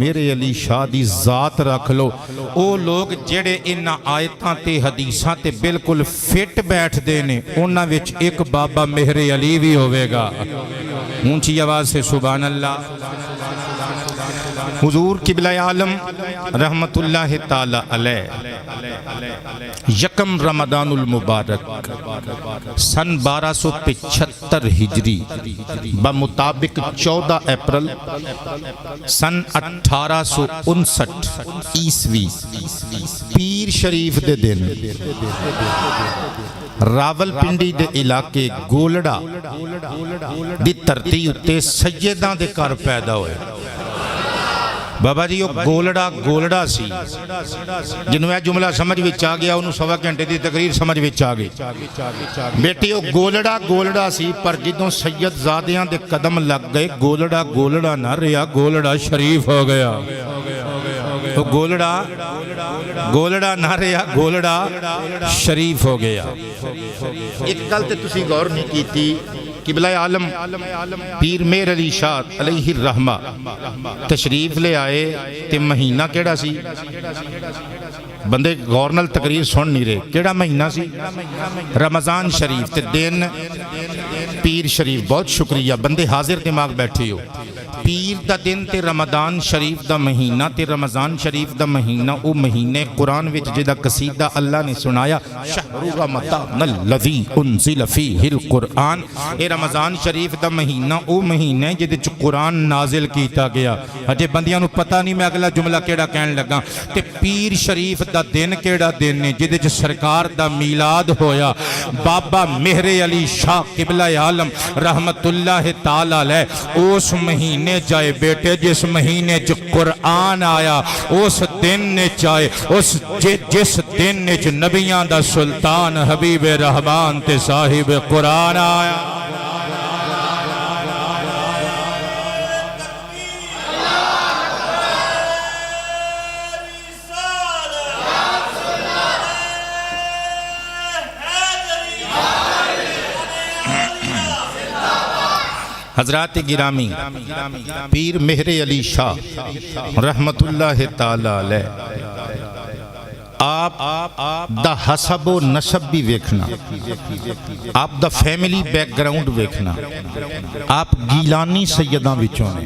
मेरे अली शाह दी जात रख लो। वो लोग जेड़े इन्हां आयतां ते हदीसां ते बिल्कुल फिट बैठदे ने उन्हां विच एक बाबा मेहरे अली भी होवेगा। ऊंची आवाज से सुभान अल्लाह। हुजूर किबला आलम रहमतुल्लाह ताला अलैह यकम रमदानुल मुबारक सन 1275 हिजरी बमुताबिक 14 अप्रैल सन 1859 ईस्वी पीर शरीफ दे दिन रावलपिंडी दे इलाके गोलड़ा दी धरती उत्ते सैयदां दे घर पैदा होए। बाबा जी वो गोलड़ा गोलड़ा सी जिन्होंने यह जुमला समझ विच आ गया उन्होंने सवा घंटे की तकरीर समझ विच आ गई। बेटी वो गोलड़ा गोलड़ा सी पर जिदों सैयदजादियां दे कदम लग गए गोलड़ा गोलड़ा ना रहा, गोलड़ा शरीफ हो गया। तो गोलड़ा गोलड़ा ना रहा, गोलड़ा शरीफ हो गया। एक गल ते तुसीं गौर नहीं की, किबला आलम पीर मेहर अली शाह अलैहि रहमा तशरीफ ले आए ते महीना केड़ा सी? बंदे गौर नाल तकरीर सुन नहीं रहे। केड़ा महीना सी? रमज़ान शरीफ ते दिन पीर शरीफ। बहुत शुक्रिया, बंदे हाजिर दिमाग बैठे हो। पीर दा दिन ते रमज़ान शरीफ दा महीना ते रमज़ान शरीफ दा महीना वो महीने कुरान विच जिहदा कसीदा अल्लाह ने सुनाया शहरु रमज़ान लज़ी उन्ज़िल फ़ीहिल कुरान। ये रमज़ान शरीफ दा महीना वो महीने जिहदे च कुरान नाजिल कीता गया। अजे बंदियां नूं पता नहीं मैं अगला जुमला केड़ा कहण लगा। ते पीर शरीफ दा दिन केड़ा दिन है जिहदे च सरकार दा मीलाद होया। बाबा मेहरे अली शाह किबला आलम रहमतुल्लाह ताला अलैह उस महीने जाए बेटे जिस महीने च कुरान आया उस दिन ने चाहे उस जिस दिन ने च नबियां दा सुल्तान हबीब रहमान ते साहिब कुरान आया। हजरात गिरामी पीर मेहरे अली शाह रहमतुल्लाह ताला अलैह आप दा हसबो नसब भी वेखना, आप दा फैमिली बैकग्राउंड वेखना। आप गीलानी सैयदां विचों ने।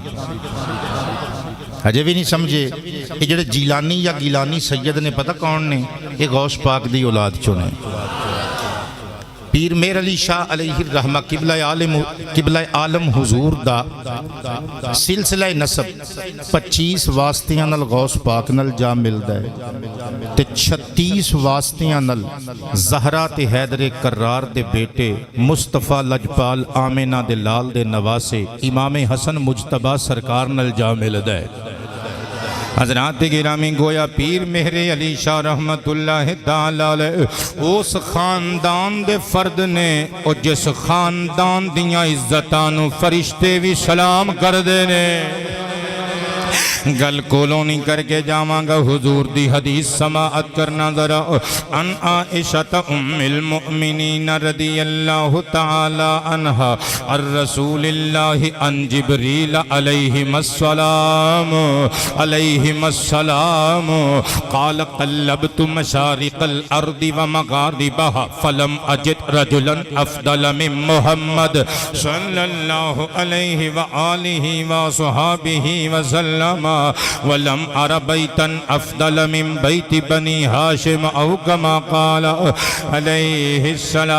अजे भी नहीं समझे ये जेड़े जीलानी या गीलानी सैयद ने पता कौन ने? ये गौस पाक दी औलाद चों ने। पीर मेहर अली शाह अलैहि रहमा किबला आलम हुजूर दा सिलसिला नसब 25 वास्तियां नाल गौस पाक नाल जा मिलदा है ते 36 वास्तियां नाल ज़हरा ते हैदर करार दे बेटे मुस्तफ़ा लजपाल आमिना दे लाल दे नवासे इमाम हसन मुजतबा सरकार नाल जा मिलदा है। हज़रात गिरामी गोया पीर मेहरे अली शाह रहमतुल्लाह ताला अलैह उस खानदान दे फर्द ने और जिस खानदान दियां इज्जतां नूं फरिश्ते भी सलाम करदे ने। गल कोलों नहीं करके जावांगा, हुजूर दी हदीस समाअत करना जरा। अन आइशा उम्मुल मुमिनीन रदियल्लाहु ताला अन्हा अर रसूलिल्लाहि अन जिब्रील अलैहिस्सलाम क़ाल क़ल्लबतु मशारिक़ल अर्दि व मग़ारिबहा फलम अजिद रजुलन अफ़दल मिन मुहम्मद सल्लल्लाहु अलैहि व आलिहि व सहाबिहि व सल्लम वलम अरा बैतन अफ़दल मिन बैति बनी हाशिम औ कमा क़ाल अलैहिस्सलाम।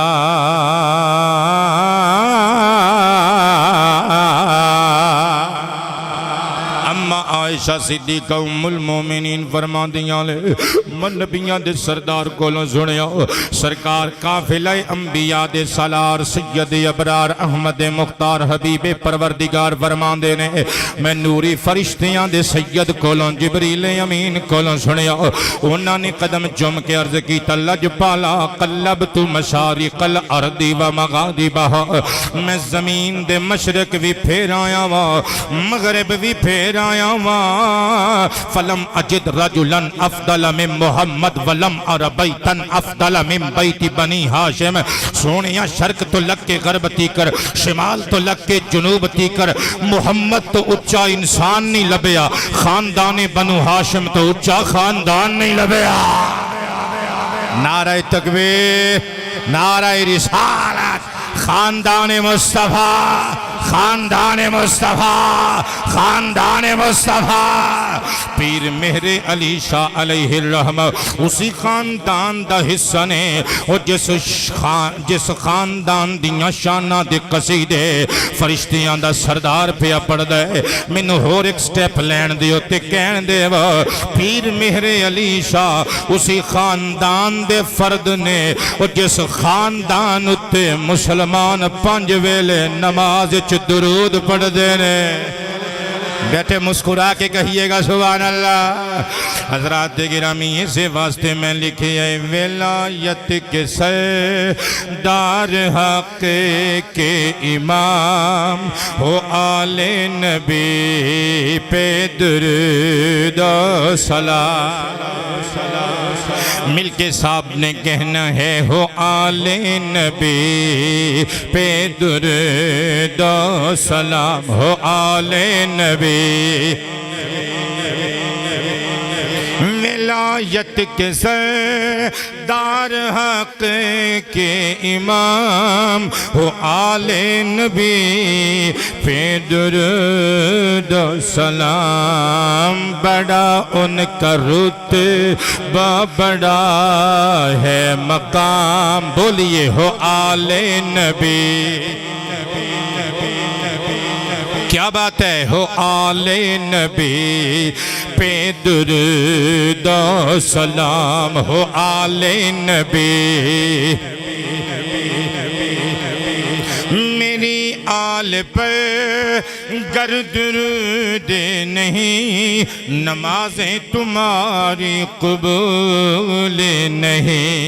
अम्मा आयशा सिद्दीक़ा उम्मुल मोमिनीन फरमांदियां ने मन नबियां दे सरदार कोलों सुनिया सरकार काफिला अंबिया दे सालार सैयद अबरार अहमद मुख्तार हबीब परवरदिगार फरमांदे ने मैं नूरी फरिश्तियां दे सैयद कोलों जिबरील अमीन कोलों सुनिया उन्हां ने कदम चुम के अर्ज कीता लजपाला क़ल्लबतु मशारिक़ल अर्दि व मग़ारिबहा मैं जमीन दे मशरक भी फेर आया वा मगरिब भी फेर आया वा फलम अजिद रजुलन अफदल मिन मुहम्मद वलम अरबैतन अफदल मिन बैति बनी हाशिम। सोनिया शर्क तो लग के गर्ब तीकर, शिमाल तो लग के जुनूब तीकर, मुहम्मद तो उच्चा इंसान नहीं लभया, खानदान बनु हाशिम तो उच्चा खानदान नहीं लभया। नारे तकबीर, नारे रिसालत, खानदान मुस्तफा, खानदान मुस्तफा, खानदान मुस्तफा। पीर मेहरे अली शाह अलैहि रहमा उसी खानदान दा हिस्सा ने, और जिस खानदान दियां शाना दे कसीदे फरिश्तियां दा सरदार पिया पढ़दा है। मैनू होर एक स्टेप लैन दिओ ते कहन देव पीर मेहरे अली शाह उसी खानदान दे फर्द ने, और जिस खानदान उत्ते मुसलमान 5 वेले नमाज दुरूद पढ़ते ने। बैठे मुस्कुरा के कहिएगा सुभान अल्लाह। हजरात गिरामी इसे वास्ते में लिखे है विलायत के सरदार हक के इमाम हो आले नबी पे दुरूद सलाम। मिलके साहब ने कहना है हो आले नबी पे दुरूद सलाम, हो आले नबी। विलायत के सरदार हक के इमाम हो आले नबी पे दुरूद सलाम। बड़ा उनका रुतबा बड़ा है मकाम, बोलिए हो आले नबी। क्या बात है, हो आले नबी पे दुरूद सलाम, हो आले नबी। मेरी आल पर गर दुरूद नहीं, नमाजें तुम्हारी कबूल नहीं।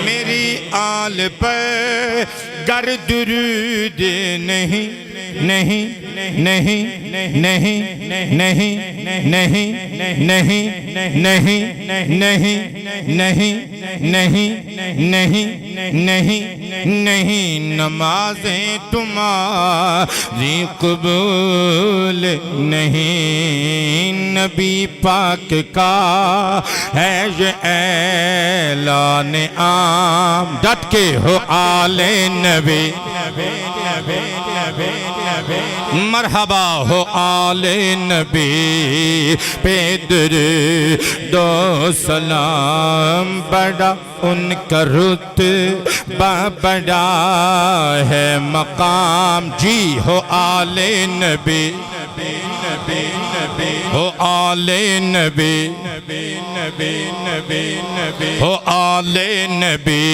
मेरी आल पर गर दुरूद नहीं, नहीं नहीं नहीं नहीं नहीं नहीं नहीं नहीं नहीं नहीं नहीं नहीं नहीं नमाजें तुम्हारी कबूल नहीं। नबी पाक का है ये ऐलान आम, डट के हो आले नबी। मरहबा हो आले नबी पे दुरूद सलाम। बड़ा उनका रुतबा बड़ा है मकाम, जी हो आले नबी हो आले नबी हो आले नबी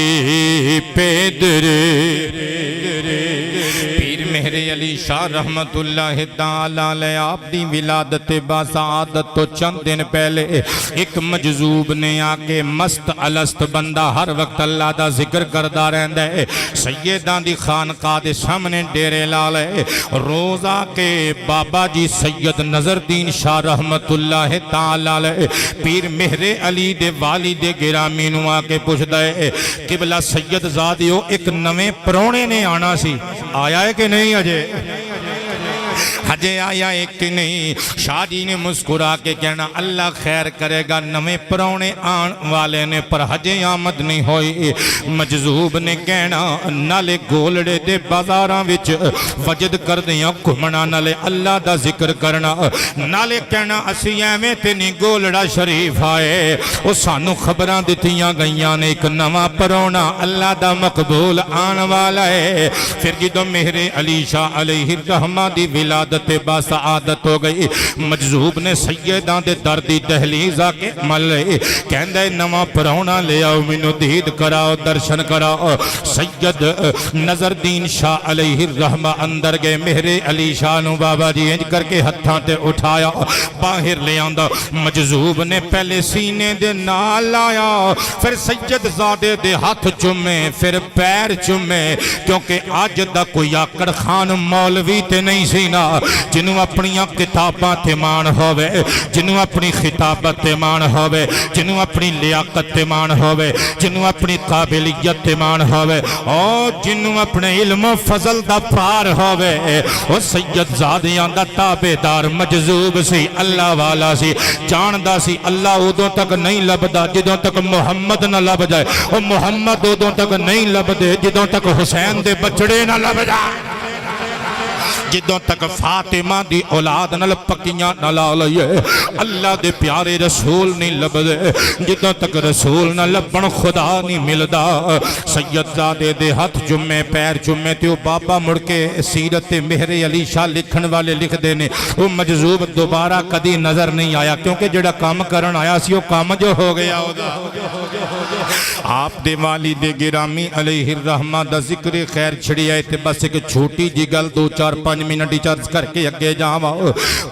पे दुरूद। पीर मेहरे अली शाह रहमतुल्लाह ताला अलैह आप दी विलादत बासादत तो चंद दिन पहले एक मजजूब ने आके मस्त अलस्त बंदा हर वक्त अल्लाह दा जिक्र करदा रहंदा है, सैयदां दी खानकाह दे सामने डेरे ला ले। रोज आके बाबा जी सैयद नजरदीन शाह रहमतुल्लाह ताला अलैह पीर मेहरे अली दे वालिद गिरामी नूं आके पुछदा है किबला सैयद ज़ादियो एक नवे परौणे ने आना सी, आया है कि नहीं अजे? हजे आया एक कि नहीं? शाह जी ने मुस्कुरा के कहना अल्लाह खैर करेगा, नवे परौने आन वाले ने पर हजे आमद नहीं होई। मजजूब ने कहना नाले गोलड़े दे बाजारां विच वजद करदियां घुमना, नाले अल्लाह दा जिक्र करना, नाले कहना असी एवें ते नहीं गोलड़ा शरीफ आए, वो सानू खबरां दित्तियां गईयां ने एक नवा परौना अल्लाह दा मकबूल आन वाला है। फिर जदों मेहरे अली शाह अलैहि रहमा दी विलादत बासादत हो गई, मजजूब ने सैयदां दे दर दी दहलीज आके मले, कहंदा नवा परौना ले आओ, मैनू दीद कराओ, दर्शन कराओ। सैयद नजरदीन शाह अलैहि रहमा अंदर गए, मेहरे अली शाह नू बाबा जी इंज करके हत्थां ते उठाया, बाहर ले आंदा। मजजूब ने पहले सीने दे नाल लाया, फिर सैयद ज़ादे दे हाथ चुमे, फिर पैर चुमे, क्योंकि अज दा कोई आकड़ खान मौलवी ते नहीं सी ना, जिन्हों अपनियां किताबां ते मान होवे, जिन्हों अपनी खिताबत ते मान होवे, जिन्हों अपनी लियाकत ते मान होवे, जिन्हों अपनी काबिलियत ते मान होवे, और जिन्हों अपने इल्म फजल दा पार होवे, ओ सैयद ज़ादियां दा ताबेदार मजजूब सी, अल्लाह वाला सी, जानदा सी अल्लाह उदों तक नहीं लभदा जिदों तक मुहम्मद न लभ जाए, और मुहम्मद उदों तक नहीं लभदे जिदों तक हुसैन दे बछड़े न लभ जाए, जिदों तक फातिमा दी औलाद नाल पक्कियां न ला लईए, अल्लाह दे प्यारे रसूल नहीं लभदे जिदों तक रसूल न लभण खुदा नहीं मिलदा। सैयदजादे दे हथ जुम्मे पैर जुम्मे ते बाबा मुड़ के सीरत मेहरे अली शाह लिखण वाले लिखदे ने वो मजजूब दोबारा कदी नजर नहीं आया, क्योंकि जिहड़ा काम करन आया सी वो काम जो हो गया आप दे वालिद गिरामी अलैहिर रहमा दा जिक्र खैर छड़िया ते बस एक छोटी जी गल 2-4-5 मिनट चार्ज करके अगे जावा।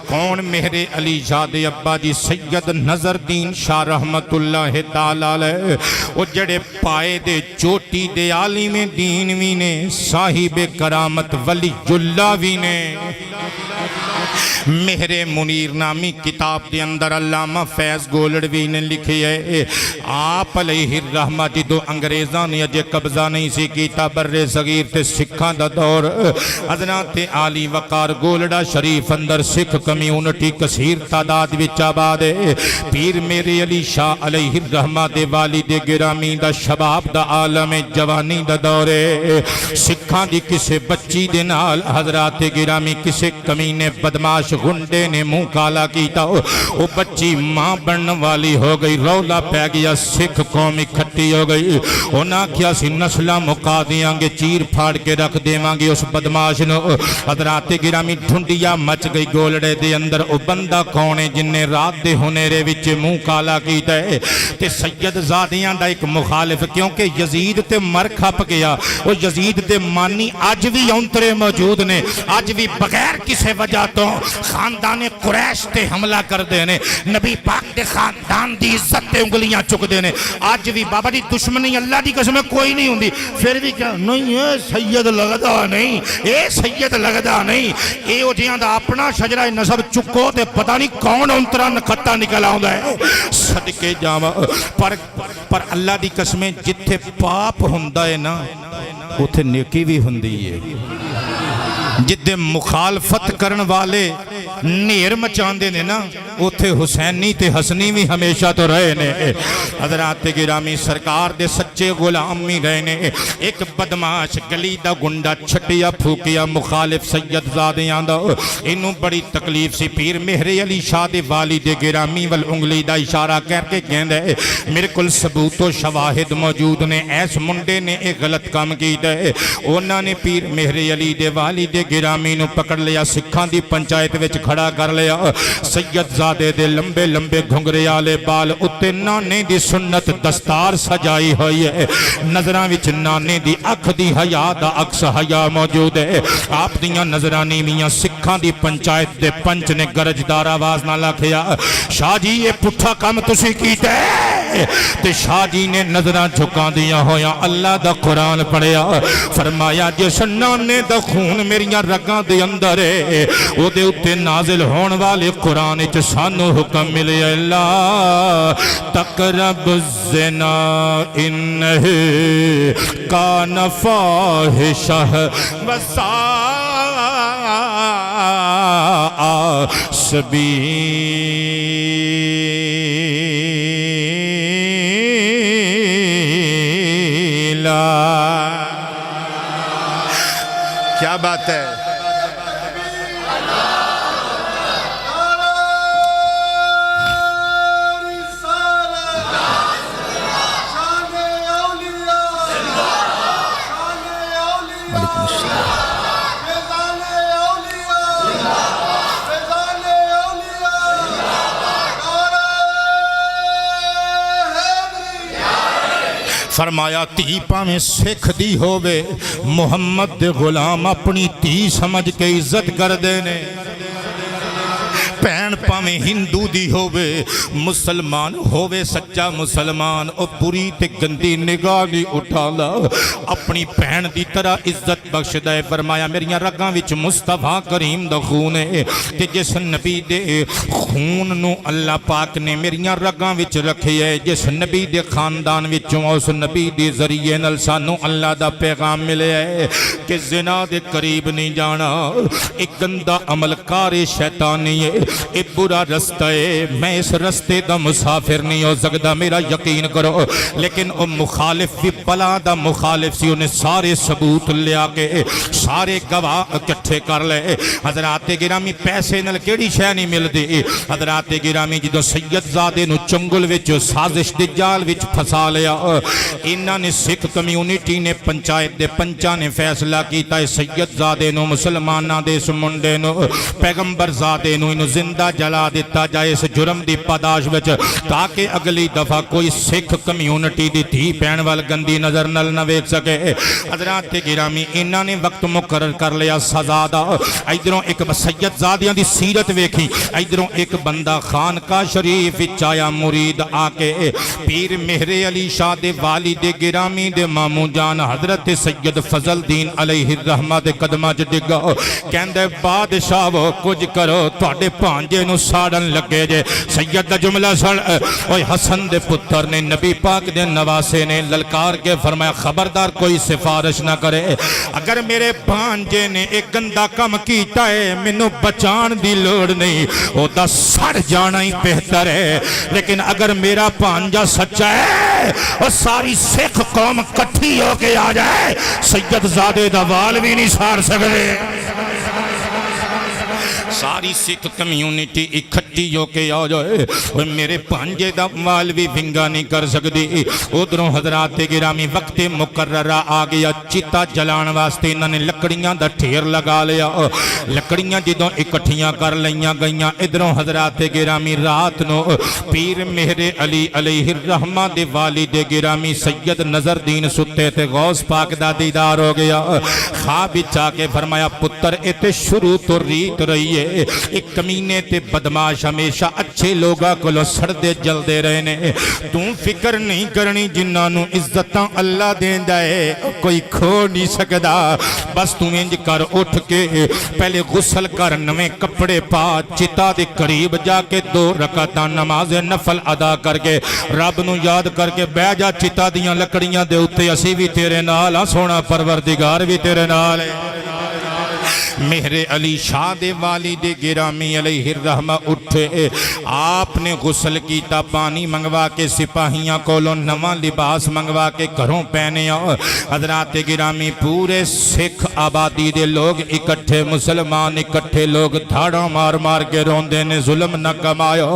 कौन मेहरे अली शाह दे अब्बा जी सैयद नजरदीन शाह रहमतुल्लाह ताला अलैह, वो जड़े पाए दे चोटी दे आलिम दीन भी ने, साहिब करामत वलीजुल्लाह भी ने। मेहरे मुनीर नामी किताब के अंदर अल्लामा फैज गोलड़वी ने लिखी है, आप अलैहिर रहमा जो अंग्रेज़ों ने अजे कब्जा नहीं सी कीता, बर्रे सगीर ते सिखां दा दौर, हज़रत आली वकार गोलड़ा शरीफ अंदर सिख कम्यूनिटी कसीर तादाद विच आबाद है। पीर मेरे अली शाह अलैहिर रहमा दे वालिद गिरामी दा शबाब दा आलम जवानी दा दौर है। सिखां दी किसे बच्ची दे नाल हज़रत गिरामी किसे कमीने बदमाश गुंडे ने मुंह काला किया, वो बच्ची मां बनने वाली हो गई, रौला पै गया, सिख कौम इकट्ठी हो गई। उन्हें आख्या सी नस्ल मुका देंगे, चीर फाड़ के रख देवांगे उस बदमाश नो। हज़रत गिरामी ढूंढिया मच गई गोलड़े दे अंदर, वो बंदा कौन है जिन्हें रात के हुनेरे विच मुंह काला किया है। ते सैयद ज़ादियां दा एक मुखालिफ, क्योंकि यजीद ते मर खप गया, वो यजीद दे मानी अज भी औंतरे मौजूद ने, अज भी बगैर किसी वजह तो खानदान कुरैश ते हमला करते हैं, नबी पाक दे खानदान दी इज्जत ते उंगलियां चुकते हैं। अज भी बाबा जी दुश्मनी अल्लाह की कसम कोई नहीं होंदी, फिर भी क्या नहीं ये सैयद लगता नहीं, ये सैयद लगता नहीं, ये जिहां दा अपना शजरा नसब चुको ते पता नहीं कौन अंतरा नखत्ता निकल आउंदा है। सदके जावा पर अल्लाह की कसम जिथे पाप हुंदा है ना उथे नेकी भी हुंदी है। जिदे मुखालफत करन वाले नेर मचांदे ने ना उथे हुसैनी ते हसनी भी हमेशा तो रहे ने। हज़रत गिरामी सरकार दे सच्चे गुलाम भी रहे ने। एक बदमाश गली दा गुंडा छटिया फूकिया मुखालिफ सैयदजादियां दा, इनू बड़ी तकलीफ सी। पीर मेहरे अली शाह दे वालिद गिरामी वल उंगली दा इशारा करके कहंदा है मेरे कोल सबूत व शवाहिद मौजूद ने, इस मुंडे ने एक गलत काम कीता है। उन्होंने पीर मेहरे अली दे वालिद गिरामी नू पकड़ लिया, सिखां दी पंचायत विच खड़ा कर लिया। सैयदजादे दे लंबे लंबे घुंगरे आले बाल उत्ते नाने दी सुन्नत दस्तार सजाई हुई है, नजरां विच नाने दी अख दी हया दा अक्स हया मौजूद है। आप दियां नजरानी मियां सिखां दी पंचायत दे पंच ने गरजदार आवाज नाल आखिया शाह जी ये पुठा काम तुसीं कीता है। ते शाह जी ने नजरां झुकांदियां होया अल्लाह दा कुरान पढ़िया, फरमाया जिस नाने दा खून मेरियां रगां दे अंदर है ओदे उत्ते नाजिल होने वाले कुरान च सानू हुक्म मिले ला तकरब ज़िना इन्नहु कान फाहिशा वसा सबीला। क्या बात है। फरमाया धी भावें सिख दी होवे मुहम्मद दे गुलाम अपनी धी समझ के इज्जत करते ने। भैन भावें हिंदू दी होवे मुसलमान होवे सच्चा मुसलमान ओ बुरी ते गंदी निगाह नहीं उठांदा अपनी भैन दी तरह इज्जत बख्शदा है। फरमाया मेरियां रगां विच मुस्तफा करीम दा खून है ते जिस नबी दे खून नू अल्लाह पाक ने मेरियां रगां विच रखे है जिस नबी दे खानदान विचों उस नबी दे जरिए नाल सानू अल्लाह दा पैगाम मिले है कि जिना दे करीब नहीं जाना। एक गंदा अमलकार शैतानी है ये बुरा रास्ता है मैं इस रास्ते दा मुसाफिर नहीं हो सकता मेरा यकीन करो। लेकिन वो मुखालिफ भी बला दा मुखालिफ सी उन्हें सारे सबूत लिया के सारे गवाह इकट्ठे कर ले। हजरात गिरामी पैसे नाल केड़ी शै नहीं मिलती। हजरात गिरामी जो सैयदजादे नूं चंगुल विच साजिश दे जाल विच फसा लिया इन्हां ने सिख कम्यूनिटी ने पंचायत दे पंचां ने फैसला किया सैयदजादे नूं मुसलमानां दे इस मुंडे नूं पैगंबर ज़ादे नूं इन्हूं जिंदा जला दिता जाए इस जुर्म दी पादाश विच ताकि अगली दफा कोई सिख कम्यूनिटी दी धी भैन वाल गंदी नज़र नाल न वेख सके। हज़रात गिरामी इन्हां ने वक्त मुकर्रर कर लिया सज़ा दा। इधरों एक सैयदजादियां दी सीरत वेखी इधरों एक बंदा खानका शरीफ विच आया मुरीद आके पीर मेहरे अली शाह दे वालिद गिरामी दे मामू जान हजरत सैयद फजल दीन अलैहि रहमा दे कदमां च डिग्गा कहंदे बादशाह वो कुछ करो तुहाडे भांजे नूं साड़न लगे जे। सैयद दा जुमला सुन ओए हसन दे पुत्र ने नबी पाक दे नवासे ने ललकार के फरमाया खबरदार कोई सिफारिश ना करे अगर मेरे भांजे ने एक गंदा काम कीता है मैनू बचाण दी लोड़ नहीं ओदा सड़ जाना ही बेहतर है। लेकिन अगर मेरा भांजा सच्चा है और सारी सिख कौम इकट्ठी होके आ जाए सैयदजादे दा वाल भी नहीं साड़ सकते। सारी सिख कम्यूनिटी इकट्ठी होके आ जाए और मेरे भांजे दा वाल भी विंगा नहीं कर सकती। उधरों हजरात गिरामी वक्त मुकर्ररा आ गया चिता जलाने वास्ते इन्होंने लकड़ियां दा ढेर लगा लिया। लकड़ियां जदों इकट्ठियां कर लईयां गईयां इधरों हजरात गिरामी रात नूं पीर मेहरे अली अलैहि रहमा दे वालिद गिरामी सैयद नजरदीन सुते ते गौस पाक दा दीदार हो गया। ख्वाब विच आके फरमाया पुत्र इत्थे शुरू तो रीत रही है एक कमीने ते बदमाश हमेशा अच्छे लोगों को सड़दे जलदे रहे ने तू फिक्र नहीं करनी जिन्हां नूं इज्जतां अल्लाह देंदा है कोई खो नहीं सकदा। बस तू इंज कर उठ के पहले गुसल कर नवे कपड़े पा चिता दे करीब जाके 2 रकातां नमाज नफल अदा करके रब नूं याद करके बह जा चिता दियां लकड़ियां दे उत्ते असीं भी तेरे नाल आ सोना परवरदिगार भी तेरे नाल है। मेहरे अली शाह दे वालिद गिरामी अलैहि रहमा उठे आपने गुसल कीता पानी मंगवा के सिपाहियां कोलों नवा लिबास मंगवा के घरों पहने। हजरात गिरामी पूरे सिख आबादी दे लोग इकट्ठे मुसलमान इकट्ठे लोग धाड़ा मार मार के रोंदे ने जुल्म न कमायो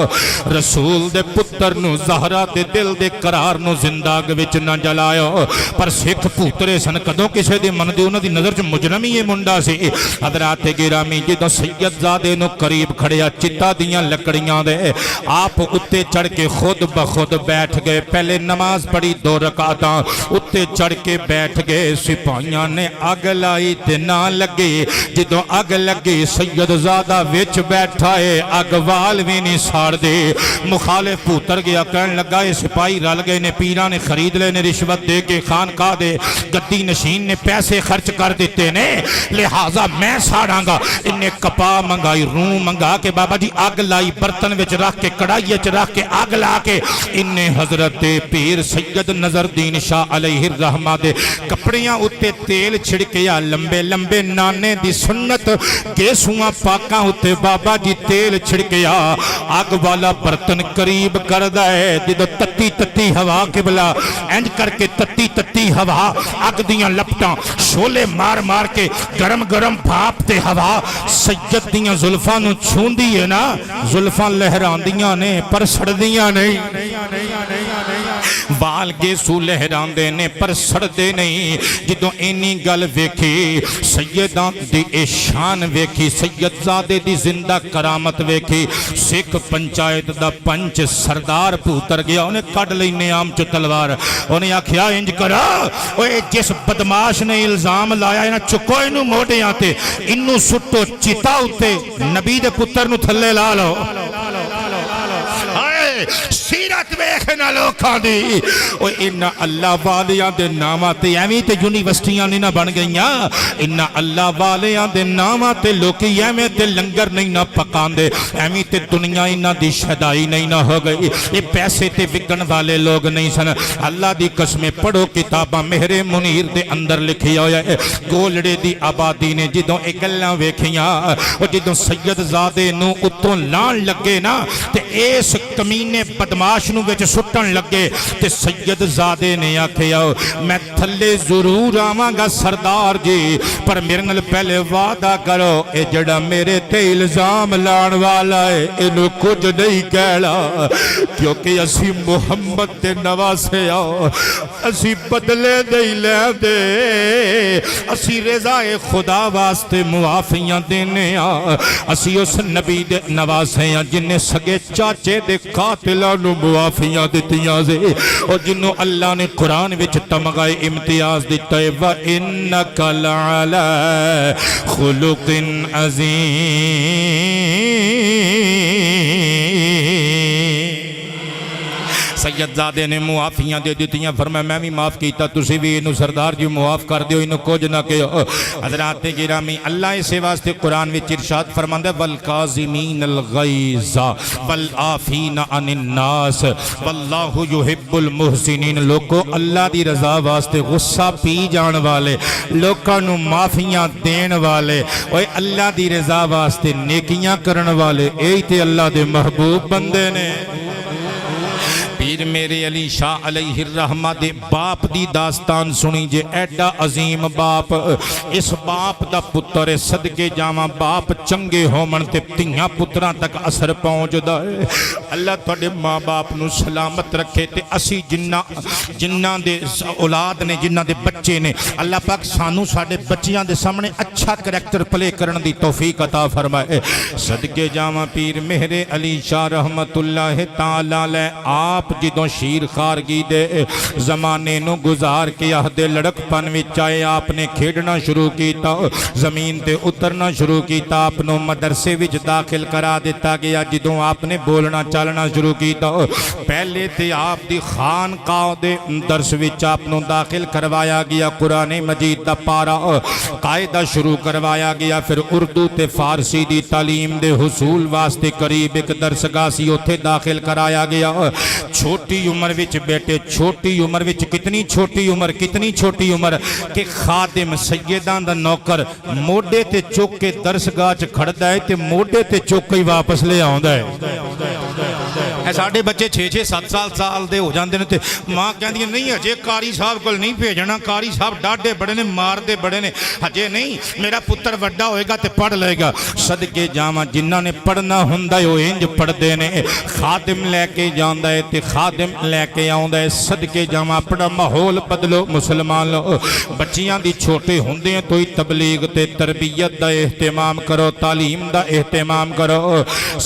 रसूल दे पुत्र नूं ज़हरा दे दिल दे करार नूं जिंदाग विच न जलायो। पर सिख पुत्रे सन कदों किसे दे मन दी उन्हां दी नज़र च मुजरम ही ये मुंडा सी। हजरात गिरामी जो सैयदजादे नूं करीब खड़िया चिता दियां लकड़ियां दे आप उत्ते चढ़ के खुद ब खुद बैठ गए। पहले नमाज पढ़ी 2 रकातां उत्ते चढ़ के बैठ गए। सिपाहियां ने अग लाई ते ना लगे जो अग लगे सैयदजादा विच बैठा है अग वाल भी नहीं साड़ दे। मुखालिफ उतर गया कहन लगा ये सिपाही रल गए ने पीरां ने खरीद ले ने रिश्वत दे के खानकाह दे गद्दी नशीन ने पैसे खर्च कर दिते ने लिहाजा मैं साड़ांगा। इन्हें कपा मंगाई रूह मंगा के बाबा जी अग लाई बर्तन विच रख के कढ़ाई च रख के अग ला के इन्हें हजरत पीर सैयद नजरदीन शाह अलैहि रहमा दे कपड़ियां उत्ते तेल छिड़किया लंबे लंबे नाने दी सुन्नत गेसूआं पाकां उत्ते बाबा जी तेल छिड़किया अग वाला बर्तन करीब करदा है जदों तत्ती तत्ती हवा किबला इंज करके तत्ती तत्ती हवा अग दियां लपटां शोले मार मार के गरम गरम भाप ते हवा सैयद दियां जुल्फां नूं छूंदी है ना जुल्फां लहरांदियां ने पर सड़दियां नहीं। बाल गेसू लहरांदे ने पर सड़दे नहीं। जदों इन्नी गल वेखी सैयदां दी ए शान वेखी सैयदजादे दी जिंदा करामत वेखी सिख पंचायत दा पंच सरदार पुत्र गया उन्हें कढ़ लई नियाम च तलवार उन्हें आख्या इंज करा ओए जिस बदमाश ने इल्जाम लाया इन्हां चुको इनू मोढियां ते इनू सुट्टो चिता उत्ते नबी दे पुत्र नू थल्ले ला लो। सीरत वेखना लोकां दी ओए इन्ना अल्लाह वालियां दे नामां ते एवें ते यूनिवर्सिटियां नहीं ना बन गईयां इन्ना अल्लाह वालियां दे नामां ते लोकी एवें ते लंगर नहीं ना पकांदे एवें ते दुनिया इन्हां दी शदाई नहीं ना हो गई ये पैसे ते विकण वाले लोग नहीं सन अल्लाह दी कसमें पढ़ो किताबां मेरे मुनीर दे अंदर लिखिया होया है गोलड़े दी आबादी ने जदों ये गल्लां वेखियां और जदों सैयदजादे नूं उत्तों लाण लगे ना ते इस कमीने बदमाश नूं विच सुट्टण लगे ते सैयदजादे ने आखिया मैं थल्ले जरूर आवांगा सरदार जी पर मेरे नाल पहले वादा करो ये जड़ा मेरे ते इल्जाम लाण वाला है इनू कुछ नहीं कहना क्योंकि असी मुहम्मद दे नवासे आओ असी बदले नहीं लैंदे असी रज़ाए खुदा वास्ते मुआफियां देने आ असी उस नबी दे नवासे आ जिन्हें सगे चाचे दे कातिलां नूं मुआफियां दित्तियां से और जिन्हों अल्लाह ने कुरान विच तमगाए इम्तियाज दिता है व इन्नका लअला खुलुकिन अज़ीम सैयदजादे ने मुआफियां दे दित्तियां फरमाया मैं भी माफ कीता तुसी भी इनू सरदार जी माफ कर दियो इनू कुछ ना कहो हजरात गिरामी अल्लाह इस वास्ते कुरान विच इरशाद फरमांदा वल काज़िमीन अल गैज़ वल आफीना अनिन नास वल्लाहु युहिब्बुल मुहसिनीन लोगो अल्लाह दी रज़ा वास्ते गुस्सा पी जान वाले लोकां नू माफियां देण वाले ओए अल्लाह दी रज़ा वास्ते नेकियां करन वाले यही ते अल्लाह दे महबूब बंदे ने पीर मेरे अली शाह अलैहि रहमा दे बाप दी दास्तान सुनी जे एडा अजीम बाप इस बाप दा पुत्र सदके जावां बाप चंगे होमन ते तियां पुत्रां तक असर पहुंचदा है अल्लाह तुहाडे मां बाप नू सलामत रखे ते असी जिन्ना दे औलाद ने जिन्ना दे बच्चे ने अल्लाह पाक सानू साडे बच्चियां दे सामने अच्छा करैक्टर प्ले करन दी तौफीक अता फरमाए सदके जावां पीर मेरे अली शाह रहमतुल्लाह ताला ले आप जिदों शीर खारगी दे जमाने नू गुजार के आहदे लड़कपन विच आए आपने खेडना शुरू किया जमीन ते उतरना शुरू किया आपनों मदरसे विच दाखिल करा दिता गया जिदों आपने बोलना चलना शुरू किया पहले ते आप दी खानकाह दे दरस विच आपनों दाखिल करवाया गया कुरान मजीद दा पारा कायदा शुरू करवाया गया फिर उर्दू ते फारसी दी तालीम दे हुसूल वास्ते करीब एक दरसगाह सी उत्थे दाखिल कराया गया छोटी उम्र विच बेटे छोटी उम्र विच कितनी छोटी उम्र कि खादिम सैयदां दा नौकर मोढे ते चुक के दरसगाह च खड़दा है ते मोढे ते चुक के वापस ले आउंदा है साडे बच्चे 6-6 7 साल दे हो जाते हैं तो माँ कहती नहीं हजे कारी साहब को नहीं भेजना कारी साहब डाढ़े बड़े ने मारते बड़े ने हजे नहीं मेरा पुत्र वड्डा होएगा तो पढ़ लेगा सदके जावां जिन्हां ने पढ़ना हुंदा है इंज पढ़ते ने खादिम लैके जांदा है ते खादिम लैके आउंदा है सदके जावां अपना माहौल बदलो मुसलमान लो बच्चियां दी छोटे हुंदे तो ही तबलीग ते तरबियत दा एहतमाम करो तालीम दा एहतमाम करो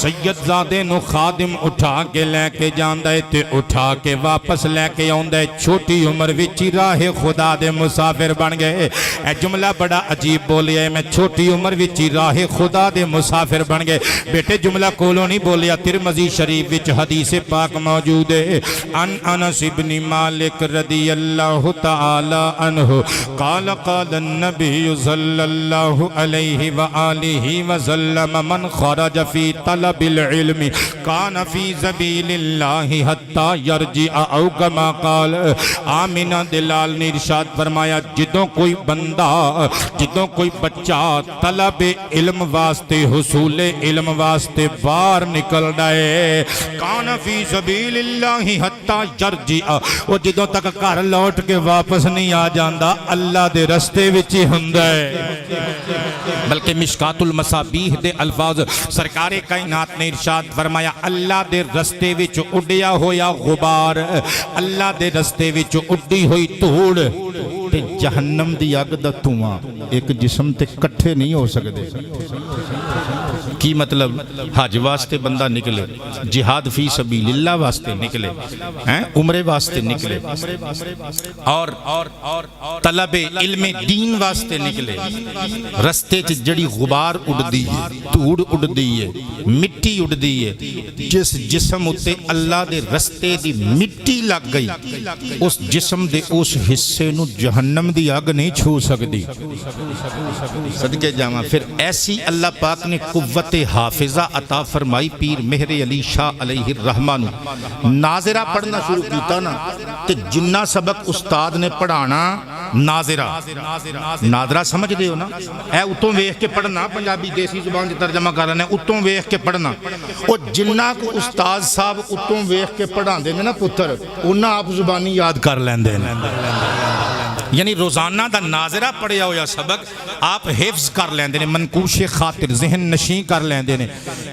सैयदजादे नू खादिम उठा के लैके जांदा है ते उठा के वापस लैके आउंदा है छोटी उम्र विच ही राहे खुदा दे मुसाफिर बन गए ए जुमला बड़ा अजीब बोलिया है मैं छोटी उम्र विच ही राहे खुदा दे मुसाफिर बन गए बेटे जुमला कोलों नहीं बोलिया तिरमिज़ी शरीफ विच हदीस पाक मौजूद है अन अनस इब्न मालिक रदियल्लाहु तआला अन्हु क़ाल क़ाल नबी सल्लल्लाहु अलैहि व आलिहि व सल्लम मन खरज फी तलबिल इल्मी कान फी सबीलिल्लाहि हत्ता यरजी औ कमा क़ाल आमिना दिलाल ने इरशाद फरमाया जिदों कोई बंदा जिदों कोई बच्चा तलब इल्म वास्ते हुसूल इल्म वास्ते बाहर निकलदा है कान फी सबीलिल्लाहि हत्ता यरजी वो जिदों तक घर लौट के वापस नहीं आ जाता अल्लाह दे रस्ते विच ही हुंदा है बल्कि मिशकातुल मसाबीह दे अल्फाज सरकारे कायनात ने इरशाद फरमाया अल्लाह दे रस्ते विच उड़िया होया गुबार अल्लाह दे रस्ते विच उड़ी हुई धूड़ ते जहन्नम दी अग दा धुआं एक जिस्म ते इकट्ठे नहीं हो सकते की मतलब हज वास्ते बंदा निकले, जिहाद फी सबीलिल्लाह वास्ते निकले हैं, उम्रे वास्ते निकले और तलबे इल्मे दीन वास्ते निकले। रस्ते च जड़ी गुबार उड़दी है, धूड़ उड़दी है, मिट्टी उड़दी है, जिस जिस्म उत्ते अल्लाह दे रस्ते दी मिट्टी लग गई, उस जिस्म दे उस हिस्से नू जहन्नम दी अग नहीं छू सकती। सदके जावा। फिर ऐसी अल्लाह पाक ने कुव्वत हाफिजा अता फरमाई पीर मेहरे अली शाह अलैहि रहमा नू। नाज़िरा पढ़ना शुरू किया ना ते जिन्ना सबक उस्ताद ने पढ़ाना नाज़िरा, नाज़िरा समझदे हो ना, ऐ उतों वेख के पढ़ना, पंजाबी देसी जुबान च तर्जमा कर रहे उतों वेख के पढ़ना। और जिन्ना को उस्ताद साहब उतों वेख के पढ़ाते हैं ना पुत्र, उन्ना आप जुबानी याद कर लेंदे ने। यानी रोजाना का नाज़िरा पढ़िया होया सबक आप हिफ्ज कर लेंदे ने, मनकूशे खातिर जहन नशी कर लेंदे ने।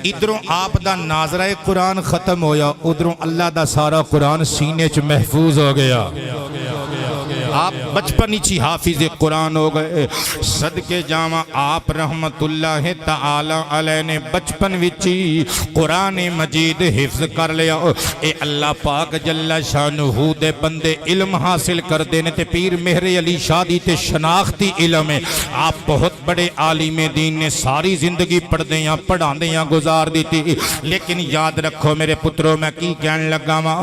इधरों आप दा नाज़िरा कुरान खत्म होया, उधरों अल्लाह दा सारा कुरान सीने च महफूज हो गया। आप बचपन ही हाफिज कुरान हो गए। सदके जावा आप रहमतुल्लाह तआला अलैह ने बचपन विच ही कुरान मजीद हिफ्ज कर लिया। ए अल्लाह पाक जल्ला शानहू दे बंदे इल्म हासिल करते ने ते पीर मेहरे अली शाह दी ते शनाख्ती इल्म है। आप बहुत बड़े आलिम दीन ने, सारी जिंदगी पढ़दे या पढ़ाते या गुजार दी। लेकिन याद रखो मेरे पुत्रों, मैं की कहन लगा वा,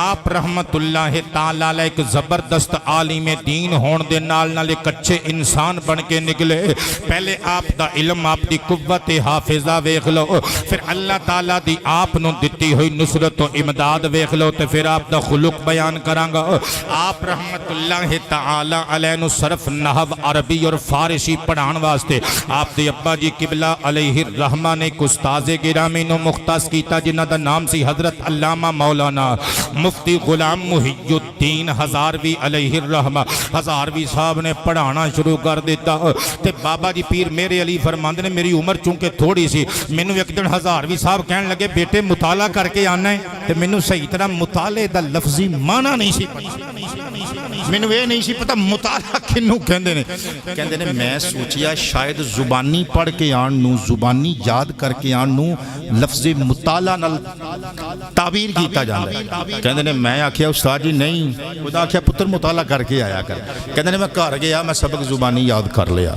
आप रहमतुल्लाह तआला अलैह एक जबरदस्त आलिम में दीन होने दे नाल एक अच्छे इंसान बन के निकले। पहले आप दा इल्म, आप दी कुव्वत हाफिजा वेख लो, फिर अल्लाह ताला दी आप नूं दित्ती हुई नुसरत तो इमदाद वेख लो, तो फिर आप दा खुलुक बयान करांगा। आप रहमतुल्लाह तआला अलैह नूं सरफ, नहव, अरबी और फारसी पढ़ाने वास्ते आप दे अब्बा जी किबला अलैहि रहमा ने एक उस्ताद गिरामी नूं मुख्तस कीता, जिन्हां दा नाम सी हजरत अल्लामा मौलाना मुफ्ती गुलाम मुहियुद्दीन हजारवी अलैहि रहमा। हजारवी साहब ने पढ़ाना शुरू कर दिता ते बाबा जी पीर मेरे अली फरमांदे ने, मेरी उम्र चूंकि थोड़ी सी, मैनू एक दिन हजारवी साहब कहन लगे बेटे मुताला करके आना है, ते मैनू सही तरह मुताले दा लफ्जी माना नहीं सी पता, मैनू ये नहीं सी पता मुताला किनू कहंदे ने। कहंदे ने मैं सोचिया शायद जुबानी पढ़ के आन नू, जुबानी याद करके आन नू लफ्ज़े मुताला नाल ताबीर कीता जांदा है। कहंदे ने मैं आखिया उस्ताद जी नहीं, खुदा आखिया पुत्र मुताला करके आया कर। कहंदे ने मैं घर गया, मैं सबक जुबानी याद कर लिया।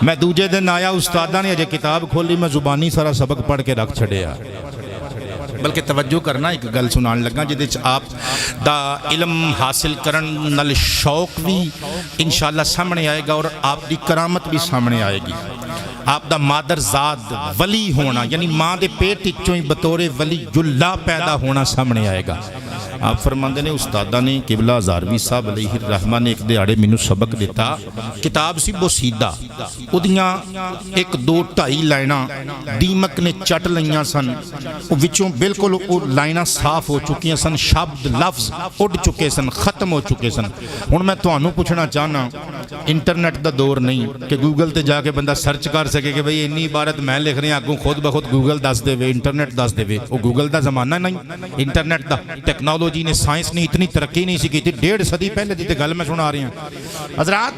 मैं दूजे दिन आया, उस्तादा ने अजे किताब खोली, मैं जुबानी सारा सबक पढ़ के रख छड़िया। बल्कि तवज्जो करना, एक गल सुनान लगा जिहदे च आप दा इल्म हासिल करन नाल शौक भी इंशाअल्लाह सामने आएगा और आप दी करामत भी सामने आएगी। आप दा मादरजाद वली होना, यानी माँ के पेट चों ही बतौरे वली जुल्ला पैदा होना सामने आएगा। आप फरमाते ने उस्तादा ने किबला हजारवी साहब अलैहि रहमा ने एक दिहाड़े मैनू सबक दिता। किताब सी बोसीदा, उदियां एक दो ढाई लाइना दीमक ने चट लईयां सन, विचों बिल्कुल लाइना साफ हो चुकियां सन, शब्द लफ्ज उड़ चुके सन, खत्म हो चुके सन। हुण मैं तुहानू पुछना चाहना, इंटरनेट का दौर नहीं कि गूगल ते जाके बंदा सर्च कर सके कि भाई इन्नी इबारत मैं लिख रहा, अगों खुद ब खुद गूगल दस देवे, इंटरनेट दस देवे। वो गूगल का जमाना नहीं, इंटरनेट का, टेक्नोलॉजी ने, साइंस ने इतनी तरक्की नहीं सी की। 1.5 सदी पहले की गल मैं सुना रही हूँ हज़रात।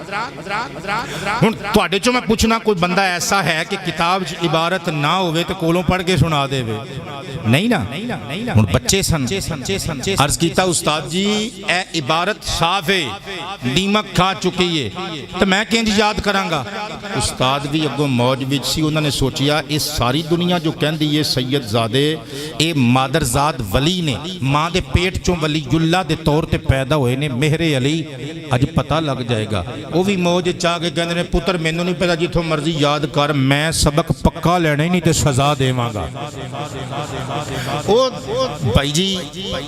हुण तुहाडे चों मैं पूछना, कोई बंदा ऐसा है कि किताब च इबारत ना होवे ते कोलों पढ़ के सुना देवे? नहीं ना। हुण बच्चे सन, अर्ज कीता उस्ताद जी ए इबारत साफ है, दीमक खा चुकी है, तो मैं किंज याद करांगा? उस्ताद भी अगों मौज विच सी, उन्होंने सोचिया ये सारी दुनिया जो कहती है सैयदजादे, ये मादरजाद वली ने, माँ के पेट चों वलीयुल्लाह दे तौर ते पैदा हुए ने, मेहरे अली, अज पता लग जाएगा। वो भी मौज चाह के कहते हैं पुत्र मैनू नहीं पता, जिथों मर्जी याद कर, मैं सबक पक्का लेना ही नहीं तो सजा देवांगा। ओ भाई जी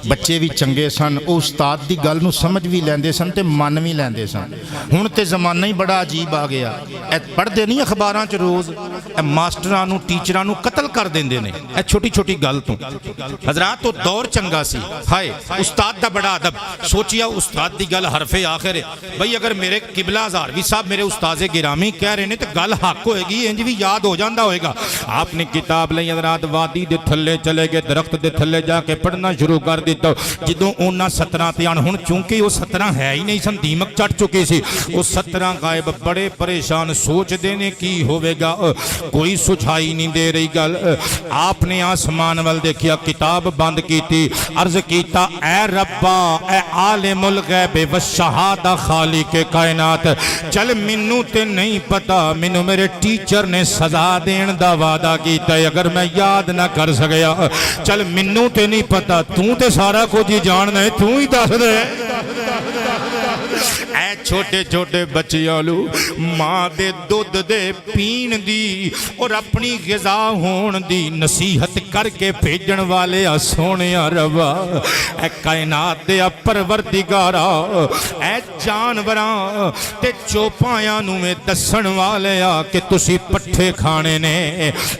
बच्चे भी चंगे सन, वो उस्ताद की गल नूं समझ भी लैंदे सन ते मन भी लैंदे सन। हुण ते जमाना ही बड़ा अजीब आ गया, पढ़ते नहीं अखबारां च रोज़, मास्टरां नूं टीचरां नूं कतल कर देंदे ने छोटी छोटी गल तो। हज़रात तो दौर चंगा सी, हाय उस्ताद दा बड़ा अदब सोचिया उस्ताद दी गल हरफे आखिर है भाई अगर मेरे किबला हज़ारवी साहब मेरे उस्ताद गिरामी कह रहे हैं तो गल हक होएगी इंज भी याद हो जाता होएगा। आपने किताब लई हज़रात वादी दे थल्ले चले गए दरख्त दे थल्ले जाके पढ़ना शुरू कर दिता जो उन्होंने 17 ते आन हुण चूंकि वो 17 है ही नहीं सन दीमक चढ़ चुके सी वो 17 गायब बड़े परेशान सोचते ने की होवेगा कोई सुझाई नहीं दे रही गल। आपने आसमान वाल देखिया किताब बंद की अर्ज कीता ऐ रब्बा ऐ आलिमुल गैब व शहादा खालिक कायनात चल मैनू ते नहीं पता मैनू मेरे टीचर ने सजा देने दा वादा कीता अगर मैं याद ना कर सकिया चल मैनू ते नहीं पता तू ते सारा कुछ ही जानना है तू ही दस दे। ऐ छोटे छोटे बच्चियां लू मां दे दुध दे पीण दी और अपनी ग़िज़ा होण दी नसीहत करके भेजण वाले आ सोने रवा ऐ कायनात दे परवरदिगारा ऐ जानवरां ते चौपायां नूं में दस्सण वाले आ कि तुसी पट्ठे खाने ने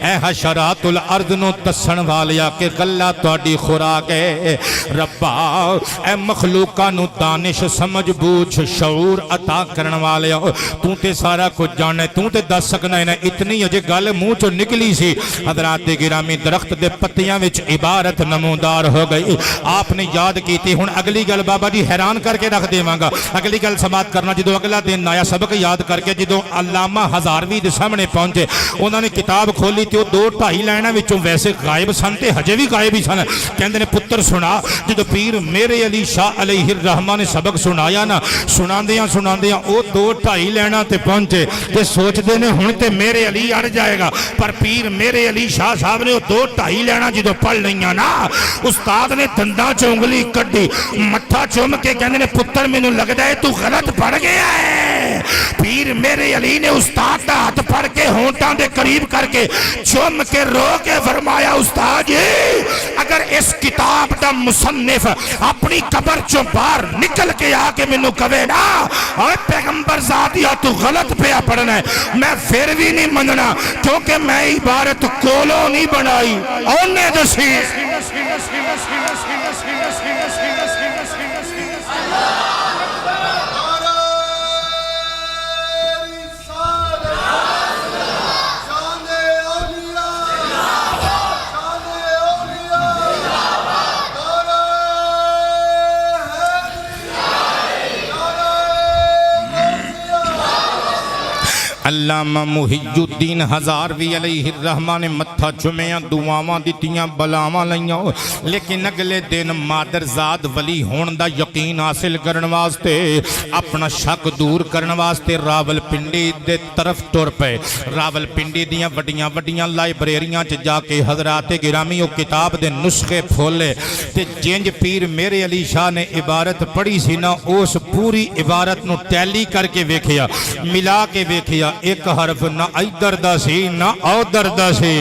ऐ हशरातुल अर्द नूं दस्सण वाले आ कि गल्ला तुहाडी खुराक है रब्बा ऐ मखलूकां नूं दानिश समझ बूझ शऊर अता करने वाले तू ते सारा कुछ जानना तू ते दस सकना है ना इतनी अजे गल मुंह चो निकली सी हज़रात गिरामी दरख्त दे पत्तियां विच इबारत नमूदार हो गई। आपने याद की थी हुण अगली गल बाबा जी हैरान करके रख देवांगा अगली गल समाप्त करना जो अगला दिन आया सबक याद करके जो अल्लामा हज़ारवी दे सामने पहुंचे उन्होंने किताब खोली तो 2-2.5 लाइनां विचों वैसे गायब सन ते हजे भी गायब ही सन कहंदे ने पुत्र सुना जो पीर मेरे अली शाह अलैहिर रहमा ने सबक सुनाया ना सुनांदियां सुनांदियां वो 2-2.5 लाइनां ते पहुंचे ते सोचते ने हुण ते मेरे अली अड़ जाएगा पर पीर मेरे अली शाह साहब ने 2-2.5 लाइनां जो पढ़ लईयां ना उस्ताद ने दंदां चों उंगली कड्डी मत्था चुम के कहंदे ने पुत्र मैनूं लगदा है तू गलत पढ़ गया है। पीर मेरे अली ने उस्ताद दा हाथ फड़ के होंठां दे करीब करके चुम के रो के फरमाया उस्ताद जी अगर इस किताब दा मुसन्निफ अपनी कब्र चों बाहर निकल के आके मैनू कवे ना और पैगंबर ज़ातिया तू गलत पे पढ़ना है मैं फिर भी नहीं मनना क्योंकि मैं इबारत कोलो नहीं बनाई उन्हें दसी अल्लामा मुहिजुद्दीन हज़ारवी अलैहि रहमा ने मत्था चुमिया दुआवां दित्तियां बलावां लईयां लेकिन अगले दिन मादरजाद वली होने का यकीन हासिल करने वास्ते अपना शक दूर करने वास्ते रावलपिंडी दे तरफ तुर पे रावलपिंडी दियां वड्डियां वड्डियां लाइब्रेरियां च जाके हज़रात गिरामी वो किताब दे नुस्खे खोले ते जिंज पीर मेरे अली शाह ने इबारत पढ़ी सी ना उस पूरी इबारत नूं टैली करके वेखिया मिला के वेखिया एक हरफ ना इधर दा सी ना उधर दा सी।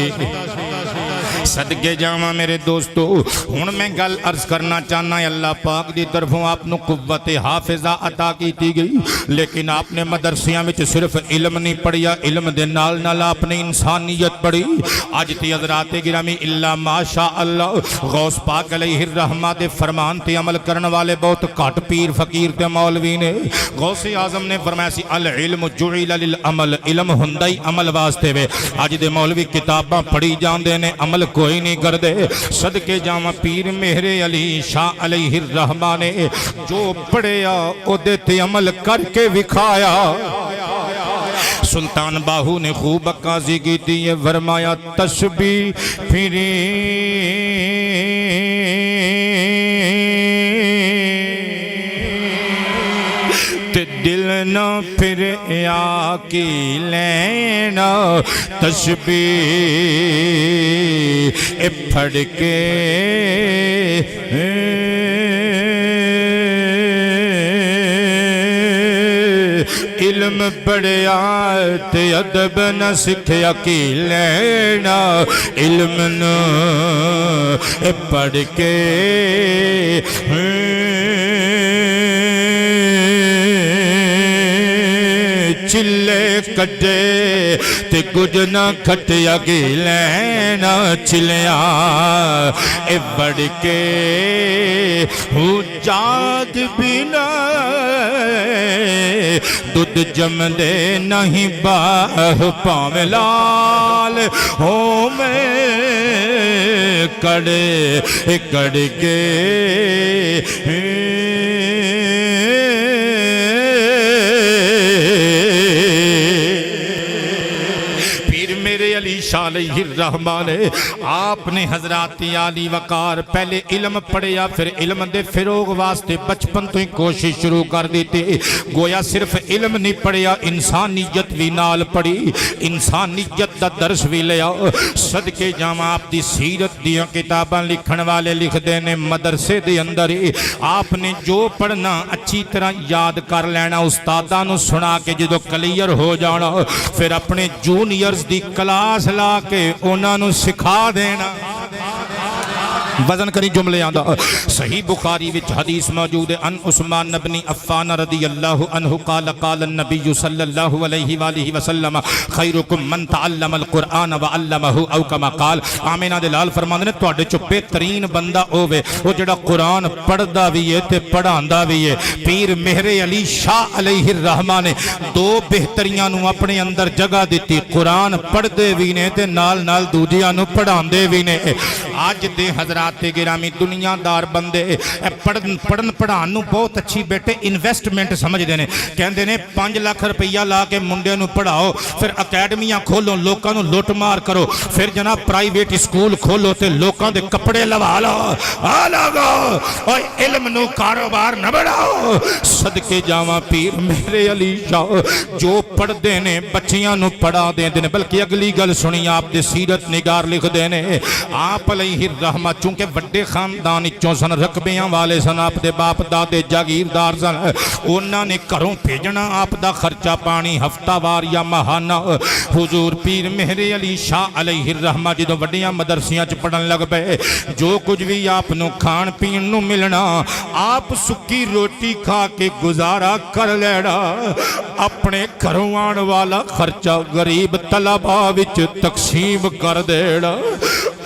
सदके जावा मेरे दोस्तों हुण मैं गल अर्ज करना चाहना अल्लाह पाक की तरफों आपको कुव्वत हाफिजा अता की गई लेकिन आपने मदरसियां में सिर्फ इल्म नहीं पढ़िया इल्म दे नाल नाल आपने इंसानियत पढ़ी। अज ते हज़रात गिरामी इल्ला माशा अल्लाह गौस पाक अलैहिर रहमा दे फरमान ते अमल करने वाले बहुत घट पीर फकीर ते मौलवी ने। गौसे आजम ने फरमाया सी अल इल्म जुइल लिल अमल इल्म हुंदा ही अमल वास्ते वे। अज दे मौलवी किताबां पढ़ी जांदे ने अमल कोई नहीं करते। सदके जावा पीर मेरे अली शाह अलैहिर रहमा ने जो पढ़िया ओदे ते अमल करके विखाया। सुल्तान बाहू ने खूब अक्काजी की थी ये फरमाया तस्बी फिरी दिल न फिर आकी लेना तस्बी फड़ के इल्म पढ़िया ते अदब न सिखया की लेना इल्म न पढ़ के चिल्ले कटे ते कुछ न खटिया के लैना चिलिया ए बढ़ के हूँ जाग बिना दुध जमदे नहीं बाह पावे लाल हो में कड़े कड़ के रहमान आपने हजरात आली वकार पहले इल्म पढ़िया फिर इल्म दे फिरोग वास्ते बचपन तो ही कोशिश शुरू कर दी थी। गोया सिर्फ इल्म नहीं पढ़िया इंसानियत भी नाल पढ़ी इंसानियत का दर्श भी लिया। सदके जावा आपकी सीरत दियाँ किताबां लिखण वाले लिखते ने मदरसे के अंदर ही आपने जो पढ़ना अच्छी तरह याद कर लेना उस्तादां नूं सुना के जो क्लीयर हो जाना फिर अपने जूनियर्स की क्लास ला के उन्होंने सिखा देना। वजन करी जुमले आंदा सही बुखारी विच हदीस मौजूद है अन उस्मान इब्न अफ़्फ़ान रज़ियल्लाहु अन्हु क़ाल क़ाल नबी सल्लल्लाहु अलैहि वसल्लम खैरुकुम मन तअल्लमल कुरआन व अल्लमहु औ कमा क़ाल। आमिना दे लाल फरमांदे ने तुहाडे चों बेहतरीन बंदा होवे वो जिहड़ा कुरान पढ़दा भी है ते पढ़ांदा भी है। पीर मेहरे अली शाह अलैहि रहमा ने दो बेहतरियां नूं अपने अंदर जगह दी कुरान पढ़दे भी ने ते नाल नाल दूजियां नूं पढ़ांदे भी ने। अज दे हज़रात गिरामी दुनियादार बंदे पढ़न पढ़ाने बहुत अच्छी बेटे इन्वेस्टमेंट समझते हैं। कहते हैं 5 लाख रुपया ला के मुंडे नूं पढ़ाओ फिर अकैडमियां खोलो लोगों को लुट मार करो फिर जनाब प्राइवेट स्कूल खोलो तो लोगों के कपड़े लवा लो और इल्म नूं कारोबार न बढ़ाओ। सदके जावा पीर मेरे अली शाह जो पढ़ते हैं बच्चियां नूं पढ़ा देंदे ने। बल्कि अगली गल सुनी आप दे सीरत निगार लिखते हैं आप अलैहि रहमा चूंकि वड्डे खानदान चों सन रकबियां वाले सन आपके बाप दादे जागीरदार सन उन्होंने घरों भेजना आपका खर्चा पानी हफ्तावार या महाना। हुजूर पीर मेहरे अली शाह अलैहि रहमा जो वड्डियां मदरसियां च पढ़न लग पे जो कुछ भी आपनों खाण पीण नूं मिलना आप सुक्की रोटी खा के गुजारा कर लेना। अपने घरों आने वाला खर्चा गरीब तलबा विच तकसीम कर देना।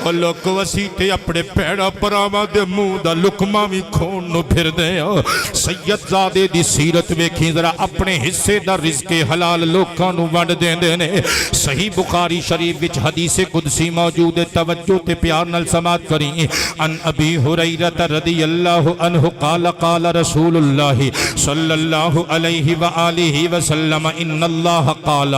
लोग वसीते अपने भैड़ा भरावां दे मुंह दा लुकमा भी खोण नूं फिरदे आ। सैयदजादे दी सीरत वेखी जरा अपने हिस्से दा रिज़्क़े हलाल लोकां नूं वंड देंदे ने। सही बुखारी शरीफ विच हदीसे कुदसी मौजूद है तवज्जो ते प्यार नाल समात करी। अन अबी हुरैरा रज़ियल्लाहु अन्हु क़ाल क़ाल रसूलुल्लाह सल्लल्लाहु अलैहि व आलिहि वसल्लम इन्नल्लाह क़ाल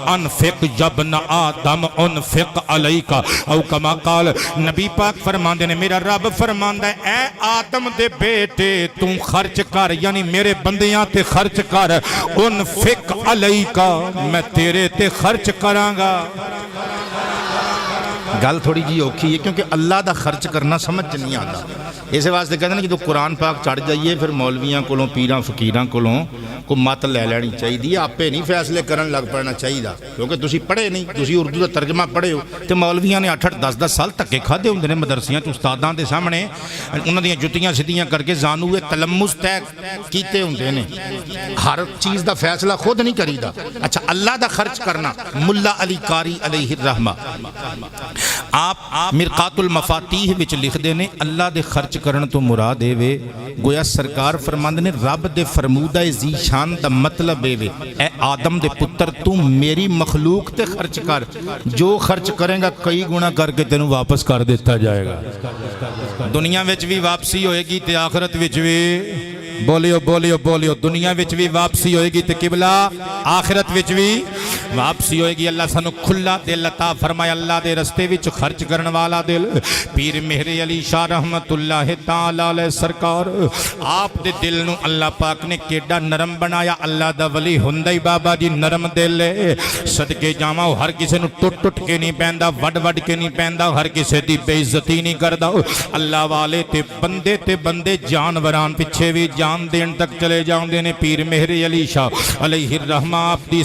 अनफ़िक़ यब्न आदम उनफ़िक़ अलैका औ कमा काल। नबी पाक फरमांदे ने मेरा रब फरमांदा है ए आदम दे बेटे तू खर्च कर यानी मेरे बंदियां ते खर्च कर उनफ़िक़ अलैका मैं तेरे ते खर्च करांगा। गल थोड़ी जी औखी है क्योंकि अल्लाह दा खर्च करना समझ नहीं आता। इस वास्ते कहते हैं जो कुरान पाक चढ़ जाइए फिर मौलवियां कोलों पीरां फकीरां कोलों को मत लै लैनी चाहिए आपे नहीं फैसले करन लग पैना चाहिए क्योंकि तुसी पढ़े नहीं तुसी उर्दू का तर्जमा पढ़े हो तो मौलवियां ने 8-8 10-10 साल धक्के खाधे होंगे ने मदरसियां च उस्तादां दे सामने उन्हां दियां जुत्तियां सिद्धियां करके जानूए तलम्मुस तय कीते होंगे ने। हर चीज़ का फैसला खुद नहीं करीदा। अच्छा अल्लाह का खर्च करना मुल्ला अली कारी अलैहि रहमा आप मिरकातुल मफातीह विच लिखते हैं अल्लाह दे खर्च करन तो मुराद एवे गोया सरकार फरमांदे ने रब दे फरमूदा ज़ीशान दा मतलब एवे ए आदम दे पुत्र तू मेरी मखलूक ते खर्च कर जो खर्च करेगा कई गुना करके तेनू वापस कर दिता जाएगा। दुनिया विच भी वापसी होएगी ते आखिरत विच भी बोलियो बोलियो बोलियो दुनिया विच भी वापसी होएगी ते किबला आखिरत विच भी वापसी होएगी। अल्लाह सानू खुला दिल अता फरमाए अल्लाह दे रस्ते विच खर्च करने वाला दिल। पीर मेहरे अली शाह रहमतुल्लाह तआला अलैह सरकार आप दे दिल नू अल्लाह पाक ने केडा नरम बनाया। अल्लाह दा वली हुंदा ही बाबा जी नरम दिल है। सदके जावां हर किसी नू टुट टुट के नहीं पैंदा वड वड के नहीं पैंदा हर किसी दी बेइज्जती नहीं करदा। अल्लाह वाले ते बंदे जानवरां पिछे भी जान देन तक चले जाते ने। पीर मेहरे अली शाह अलैहि रहमा आपकी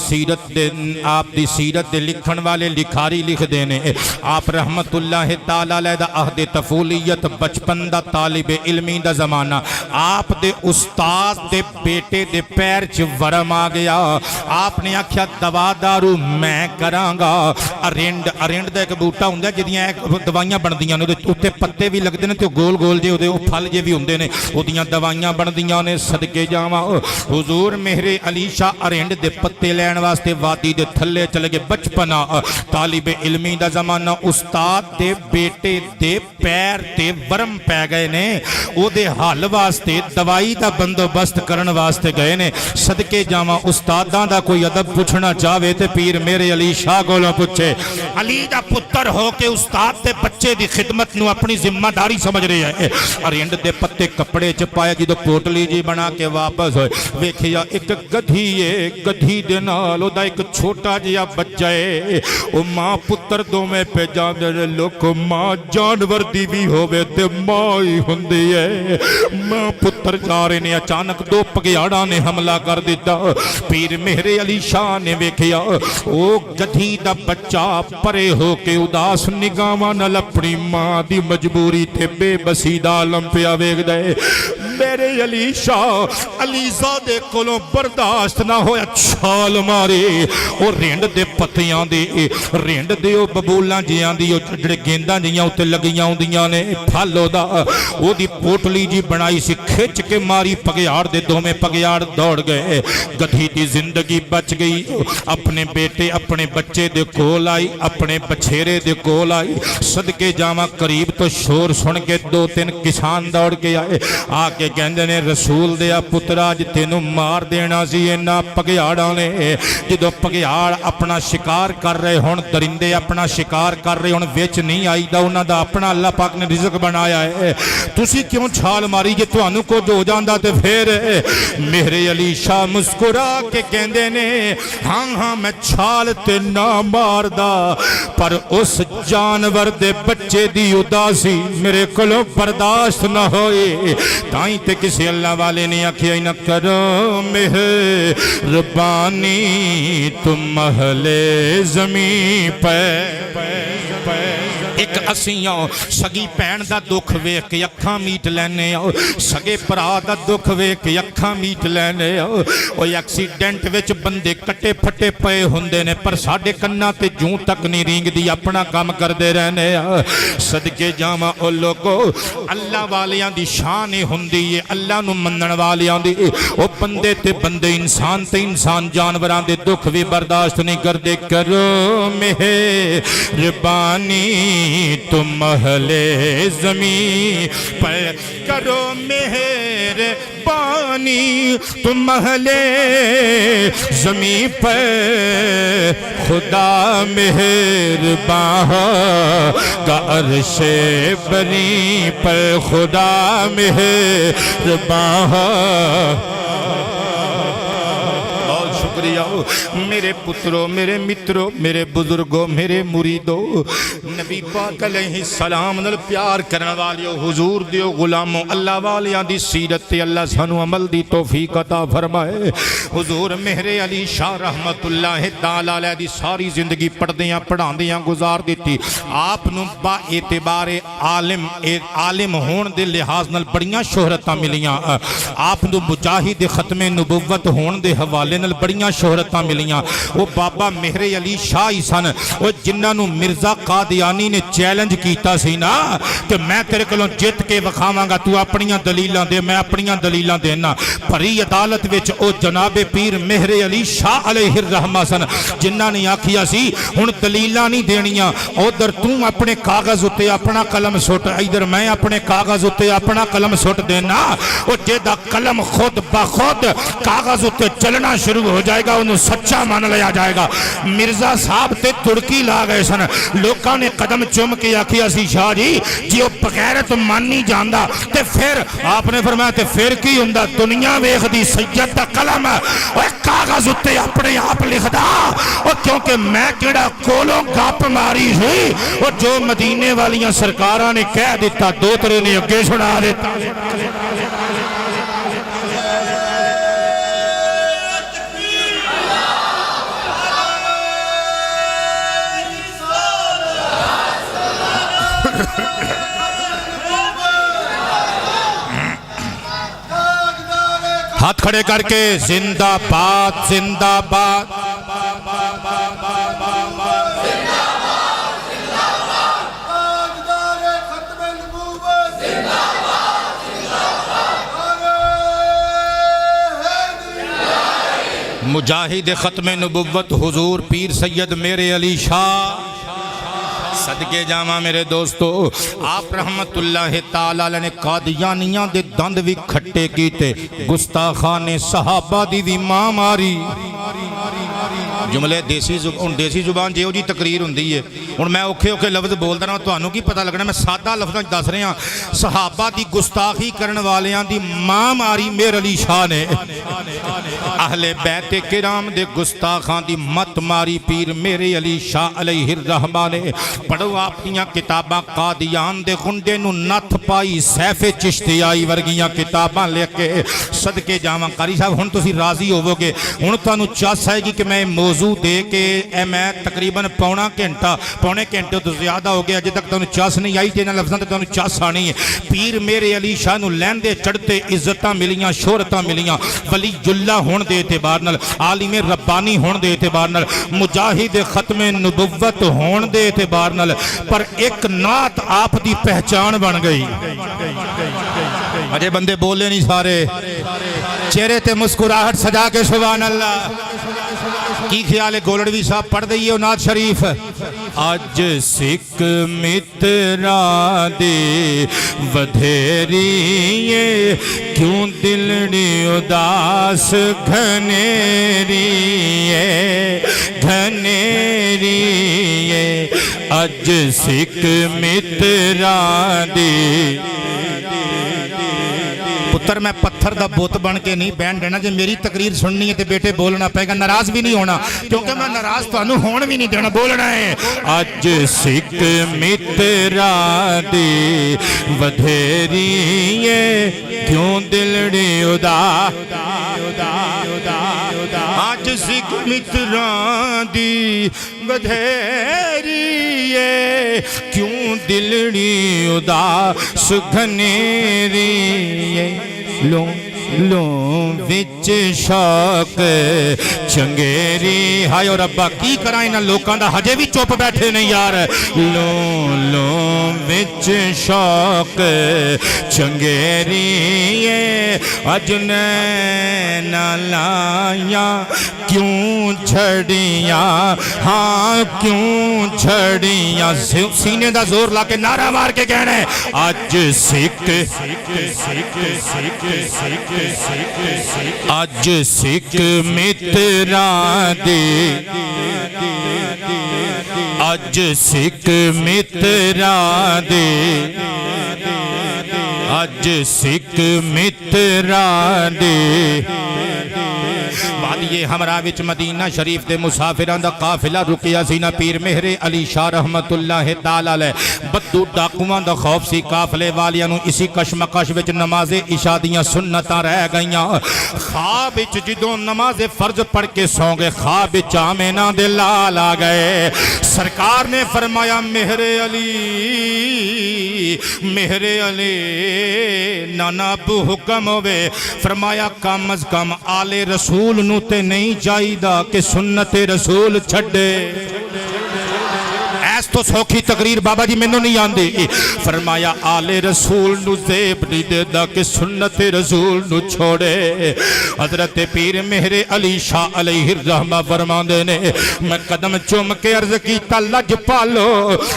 सीरत दे लिखण वाले लिखारी लिखते ने। आप रहमतुल्लाह ताला अलैह दा अहद तफूलियत बचपन दा तालिब इल्मी दा जमाना। आप दे उस्ताद दे बेटे दे पैर च वरम आ गया। आपने आख्या दवा दारू मैं करांगा। अरिंड दा एक बूटा हुंदा जिहदियां दवाइयां बनदियां ने, उत्ते पत्ते भी लगदे ने ते गोल गोल जे ओदे फल जे भी हुंदे ने, ओदियां दवाइयां बनदियां ने। सदके जावां हुजूर मेहरे अली शाह अरिंड दे पत्ते लैण वास्ते वादी दे थल्ले चले गए। बचपना तालिब इल्मी दा जमाना। उस्ताद दे बेटे दे पैर ते वरम पै गए ने। ओदे हल वास्ते दवाई दा बंदोबस्त करन वास्ते गए ने। सदके जावां उस्तादां दा कोई अदब पुछना चाहे ते पीर मेरे अली शाह कोलों पुछे। अली दा पुत्र हो के उस्ताद दे बच्चे दी खिदमत नूं अपनी जिम्मेदारी समझ रहे हैं। अरिंड दे पत्ते कपड़े च पाए, जो पोटली जी बना के वापस होए, वेखिया एक गधी है, गधी दे नाल ओदा एक छोटा जिहा बच्चा है। ओ मां पुत्र दोवें पे जांदे ने। लोक मां जानवर दी भी होवे ते मां ही हुंदी है। मां पुत्र जा रहे ने, अचानक दो पगियाड़ा ने हमला कर दिता। पीर मेहरे अली शाह ने वेखिया ओ गधी दा बच्चा परे हो के उदास निगाहां नाल अपनी मां दी मजबूरी ते बेबसी दा आलम पिया वेखदा है। मेरे अली शाह अलीजा दे कोलों बर्दाश्त ना होया, छाल मारे। ओ रिंड दे पत्तियां दे, रिंड दे ओ बबूलां जियां दी जेड़े गेंदां जियां उत्ते लगियां हुंदियां ने, फल ओदा ओदी पोटली जी बनाई सी, खिच के मारी। पगियाड़ दे दोवें पगियाड़ दौड़ गए। गधी दी जिंदगी बच गई। अपने बेटे अपने बच्चे दे कोल आई, अपने बछेरे दे कोल आई। सदके जावां करीब तो शोर सुन के दो तीन किसान दौड़ के आए। आके कहंदे ने रसूल दे पुत्रा अज तेनू मार देना सी इन्हां पगियाड़ां ने। जदों पगियाड़ अपना शिकार कर रहे होण, दरिंदे अपना शिकार कर रहे होण, विच नहीं आईदा, उन्हां दा अपना अल्लाह पाक ने रिज़्क बनाया है। तुसी क्यों छाल मारी? जे तुहानू कुछ हो जांदा ते फिर? मेरे अली शाह मुस्कुरा के कहंदे ने हाँ हाँ मैं छाल ते ना मारदा, पर उस जानवर दे बच्चे दी उदासी मेरे कोलों बर्दाश्त ना होए। ताई ते किसी अल्लाह वाले ने आखिया न करो मेहरबानी तुम महले ज़मीं पे। एक असियां सगी भैन दा दुख वेख के अखां मीट लैने, सगे भरा दा दुख वेख के अखां मीट लैने। ओ एक्सीडेंट विच बंदे कट्टे फट्टे पए हुंदे ने, पर साडे कन्नां ते जूं तक नहीं रींगदी, अपना काम करदे रहने। सदके जावां ओ लोगो, अल्लाह वालियां दी शान हुंदी है, अल्लाह नूं मनण वालियां दी। ओ बंदे ते बंदे, इंसान ते इंसान, जानवरां दे दुख भी बर्दाश्त नहीं करदे। करो मेहरबानी तुम महले ज़मीं पर, करो मेहरबानी तुम महले ज़मीं पर। खुदा मेहरबान का अर्शे बरी पर, खुदा मेहरबान। मेरे पुत्रों, मेरे मित्रों, मेरे बुजुर्गों, मेरे मुरीदों, नबी पाक अलैहि सलाम नाल प्यार करने वालियो, हुजूर दियो गुलामों, अल्लाह वालियां दी सीरत ते अल्लाह सानू अमल दी तौफीक अता फरमाए। हुजूर मेहरे अली शाह रहमतुल्लाह ताला अलैह दी सारी जिंदगी पढ़दियां पढ़ांदियां गुजार दिती। आप नूं बा एतबारे आलिम होण दे लिहाज नाल बड़ियां शोहरतां मिलियां। आप नूं मुजाहिद खत्मे नबुव्वत होण दे हवाले नाल बड़ियां शोहरतां मिलियां। वो बाबा मेहरे अली शाह ही सन वो जिन्हां नूं मिर्जा कादियानी ने चैलेंज कीता सी ना कि मैं तेरे कोलों जित के विखावांगा, तू अपनियां दलीलां दे, मैं अपनियां दलीलां देना। भरी अदालत विच ओ जनाबे पीर मेहरे अली शाह अलैहि रहमा सन जिन्हां ने आखिया सी हुण दलीलां नहीं देनियां, उधर तू अपने कागज उत्ते अपना कलम सुट, इधर मैं अपने कागज उत्ते अपना कलम सुट देना। वो जेदा कलम खुद बखुद कागज उत्ते चलना शुरू हो जाएगा, उन्हें सच्चा मान लिया जाएगा। मिर्जा साहब ते तुड़की ला गए सन, लोगों ने कदम चुम के आखिया सी शाह जी जी वो बगैरत मान नहीं जाता ते फिर आपने फरमाया ते फिर की हुंदा, दुनिया वेखदी सैयद दा कलम कागज उत्ते अपने आप लिखदा। और क्योंकि मैं किहड़ा कोलों गप मारी सी और जो मदीने वालियां सरकारां ने कह दिता, दो तरह ने अगे सुना दिता। हाथ खड़े करके जिंदाबाद जिंदाबाद। मुजाहिद ख़त्म नबुव्वत हुजूर पीर सैयद मेरे अली शाह सदके जावा मेरे दोस्तों। आप रहमतुल्लाह ताला अलैह ने कादियानियां दे दंद भी खट्टे कीते, गुस्ताखा ने सहाबा दी भी मां मारी। जुमले देसी जुबान जो जी तकरीर होंदी है। हुण मैं औखे औखे लफ्ज़ बोलदा रहा, तुहानू की पता लगना, मैं सादा लफ्ज़ां दस रहा। सहाबा दी गुस्ताखी करन वालियां दी मां मारी मेरे अली शाह ने। अहले बैत किराम दे गुस्ताखां दी मत मारी पीर मेरे अली शाह अलैहिर रहमा ने। पढ़ो अपनियां किताबां, कादियान दे गुंडे नू नथ पाई सैफे चिश्तियाई वर्गियां किताबां लेके सदके जावां। कारी साहब हुण तुसीं राज़ी होवोगे, हुण तुहानू चस आएगी कि मैं मौजू दे के मैं तकरीबन पौने घंटे तो ज़्यादा हो गया, अजे तक तुहानू चस नहीं आई। इन्हां लफ्ज़ां ते तुहानू चस आनी है। पीर मेरे अली शाह नू लैंदे चढ़ते इज्जतां मिलियां, शोहरतां मिलियां, वलीजुल्लाह होण दे एतबार नाल, आलिम रब्बानी होण दे एतबार नाल, मुजाहिद ख़त्म नबुव्वत होण दे एतबार नाल, पर एक नात आप दी पहचान बन गई। अजे बंदे बोले नहीं सारे, चेहरे ते मुस्कुराहट सजा के सुभान अल्लाह। की ख्याल है गोलड़वी साहब पढ़ दईए नात शरीफ। अज सिख मित्रा दे वधेरी क्यों दिलड़ी उदास घनेरी घनेरी। अज सिख मित्रा दे पुत्र मैं पत्थर दा बुत बन के नहीं बहन देना। जे मेरी तकरीर सुननी है तो बेटे बोलना पेगा, नाराज भी नहीं होना, क्योंकि मैं नाराज तुहानू होण भी नहीं देना, बोलना है। अज सिख मित्रा दे वधेरी क्यों दिलड़ी उदास। अज सिख मित्रा दी वधेरी क्यों दिलड़ी उदास घनेरी। लो लो विच शौक चंगेरी। हाय और रब्बा की करा इन्हां लोकां दा, हजे भी चुप बैठे ने यार। लो लो विच शौक चंगेरी अज नैना लाया क्यों छड़ियां, हाँ क्यों छड़ियां। सीने दा जोर ला के नारा मार के कहना है अज सिख अज सिख मित्रा दे, अज सिख मित्रा दे, अज सिख मित्रा दे। वादिए हमरा विच मदीना शरीफ दे मुसाफिरां दा काफिला रुकिया सी ना। पीर मेहरे अली शाह रहमतुल्लाह ताला अलैह बद्दू डाकुआं दा खौफ सी। काफिले वालियां नूं इसी कशमकश विच नमाज़े इशा दियां सुन्नतां रह गईयां। ख्वाब विच जदों नमाज़े फर्ज पढ़ के सौ गए, ख्वाब विच आमेना दे लाल आ गए। सरकार ने फरमाया मेहरे अली नाना अबू हुक्म होवे। फरमाया कम अज कम आले रसूल नू ते नहीं चाहिदा कि सुन्नत रसूल छड्डे। ऐस तो सौखी तकरीर बाबा जी मैनू नहीं आंदी। फरमाया आले रसूल नू ज़ेब नहीं देदा कि सुन्नत रसूल नू छोड़े। हजरत पीर मेहरे अली शाह अलैहि रहमा फरमांदे ने मैं कदम चुम के अर्ज कीता लज पालो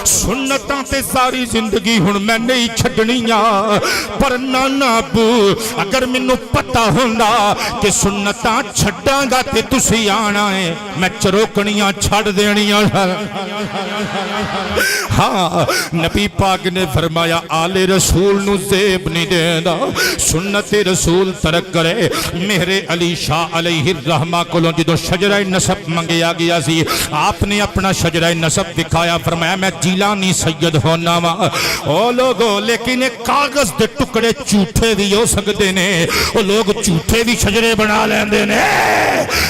सुन्नतां ते सारी जिंदगी हुण मैं नहीं छड्डणियां। पर नाना अबू अगर मैनू पता हुंदा कि सुन्नतां छड्डांगा ते तुसीं आना है, मैं चरोकणियां छड्ड देणियां। हाँ नबी पाक ने फरमाया आले रसूल नू ज़ेब नहीं देंदा, सुन्नत रसूल तरक करे। मेरे अली शाह अलैहि रहमा कोलों जो शजरा नसब मंगया गया सी, आपने अपना शजरा नसब दिखाया। फरमाया मैं जिलानी सैयद होना वा। ओ लोगो लेकिन कागज के टुकड़े झूठे भी हो सकते ने, वो लोग झूठे भी शजरे बना लेंदे ने,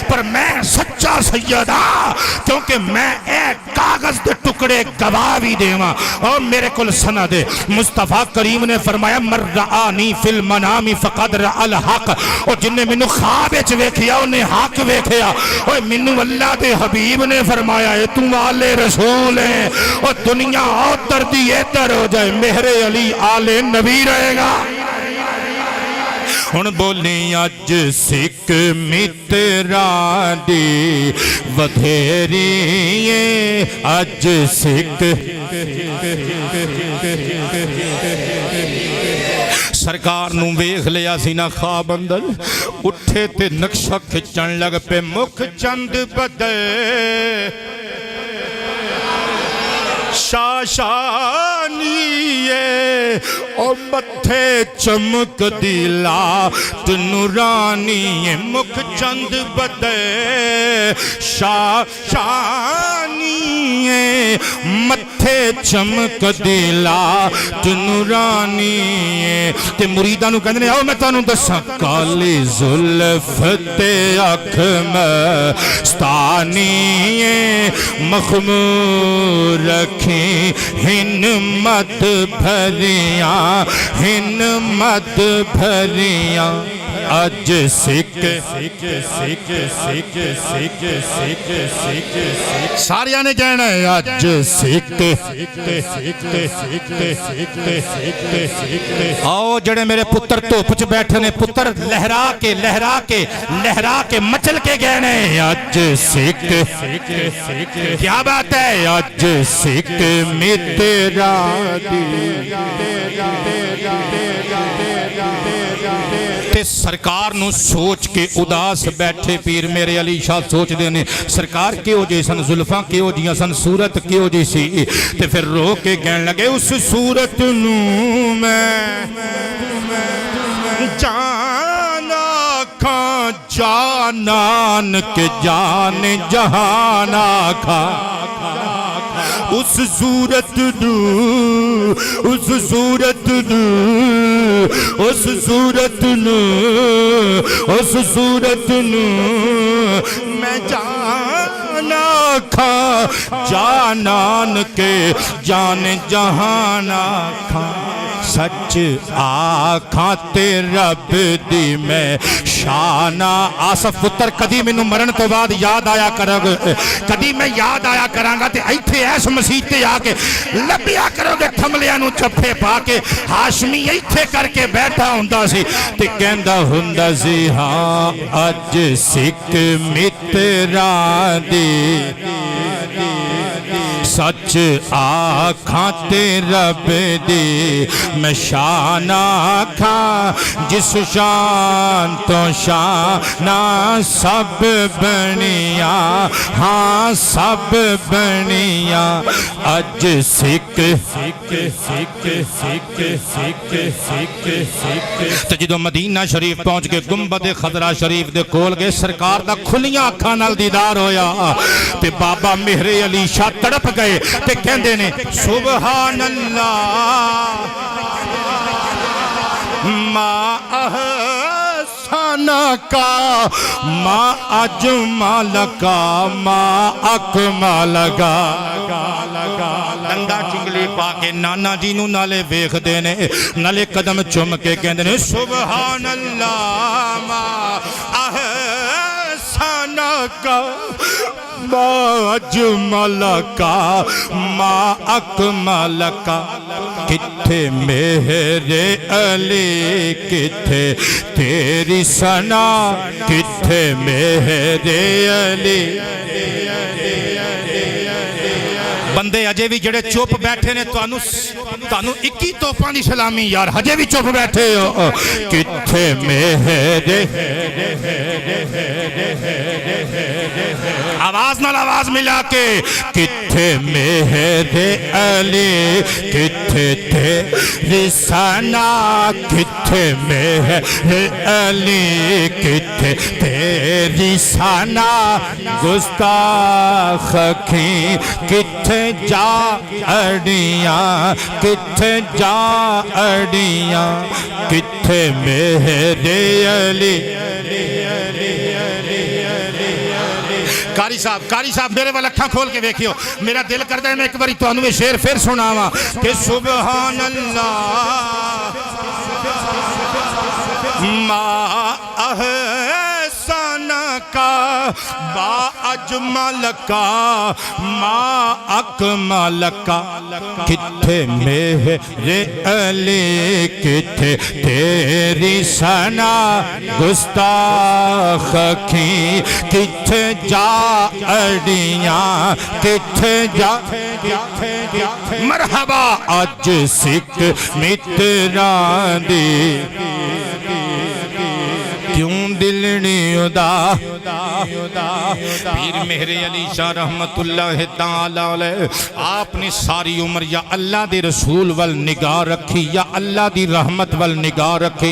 पर मैं सच्चा सैयद हाँ, क्योंकि मैं कागज के टुकड़े गवाह भी देवा और मेरे को सनद है। मुस्तफा करीम ने फरमाया मर्रानी फिल मनामी फकद रअल हक, और जिन्हें मैनू ख्वाब विच वेखिया उन्हें हक वेखिया। और मैनू अल्लाह दे हबीब ने फरमाया है तू आले रसूल है, और दुनिया उधर दी इधर हो जाए मेरे अली आले नबी रहेगा। हुण बोली अज सिख मित्रां दी वधेरी अज सिख सरकार नूं वेख लिया सी ना ख्वाब अंदर, उठे ते नक्शा खिंचण लग पे मुख चंद बदे शाशानीए और मथे चमक दिला नूरानी मुख चंद बदे शाशानीए मथे चमक दिला नूरानी। ते मुरीदां नूं कहंदे ने आओ मैं तुहानूं दस्सां काली जुल्फ ते अख मस्तानी मखमूर रखी हिन मत भरिया हिन मत भरिया अज सिख सिख सिख सिख सिख सिख सिख सारिया ने कहना है अज सिख आओ जड़े मेरे पुत्र धुप च बैठे ने पुत्र लहरा के मचल के गए ने अज सिख क्या बात है अज सिख मित्रा ते सरकार नूं सोच के उदास बैठे पीर मेरे अली शाह सोचते ने सरकार किहो जी सन जुल्फां किहो जियां सन सूरत किहो जी सी ते फिर रो के कहन लगे उस सूरत नूं मैं जाना खा जानान के जान जहाना खा उस सूरत नूं उस सूरत नूं उस सूरत नूं उस सूरत नूं मैं जाना खा जानान के जान जहाना खा सच आखा ते रब दी मैं शाना आसफ पुत्र कदी मैनू मरण तो बाद याद आया करोगे कदी मैं याद आया करांगा ते इत्थे ऐस मसीह ते आके लभिया करोगे थमलियां नू चप्पे पा के हाशमी इत्थे करके बैठा हुंदा सी ते कहंदा हुंदा सी हाँ अज सिख मित्रां दी सच आखा ते रब दी मैं शान आखा जिस शान तो शाना सब बनिया हाँ सब बनिया अज सिख सिख सिख सिख सिख सिख सिख ते जदों मदीना शरीफ पहुंच के गुंबद खजरा शरीफ दे कोल गए सरकार दा खुलियां अखां नाल दीदार होया ते बाबा मेहरे अली शाह तड़प गए ते कहंदे ने सुभान अल्लाह मा अहसाना का मा अजमल का मा अकमल का डंडा चिंगली पा के नाना जी नू नाले वेखदे ने नाले कदम चुम के कहंदे ने सुभान अल्लाह मा अहसाना का मा अजमल का मा अकमल का किथे मेरे अली किथे तेरी सना किथे मेरे अली बंदे अजे भी जड़े चुप बैठे ने तानू 21 तोपां दी सलामी यार हजे भी चुप बैठे हो किथे मेरे आवाज नाल आवाज मिला के किथे मेरे अली किथे तेरी सना किथे मेरे अली किथे तेरी सना गुस्ताख की किथे जा अड़ियां किथे जा अड़ियां किथे मेरे अली कारी साहब मेरे वाल अखा खोल के वेखियो। मेरा दिल करता है मैं एक बार तुहानू शेर फिर सुनावा कि सुबहान अल्लाह मा अहसन का बा अजमल का मा अकमल का। किथे मेरे अली किथे तेरी सना गुस्ताख की, किथे जा अड़ियां किथे जा मरहबा अज सिख मित्रां दी क्यों दिलनी उदा। पीर मेहरे अली शाह रहमतुल्लाह ताला अलैह आपने सारी उम्र या अल्लाह दे रसूल वल निगाह रखी या अल्लाह दी रहमत वल निगाह रखे।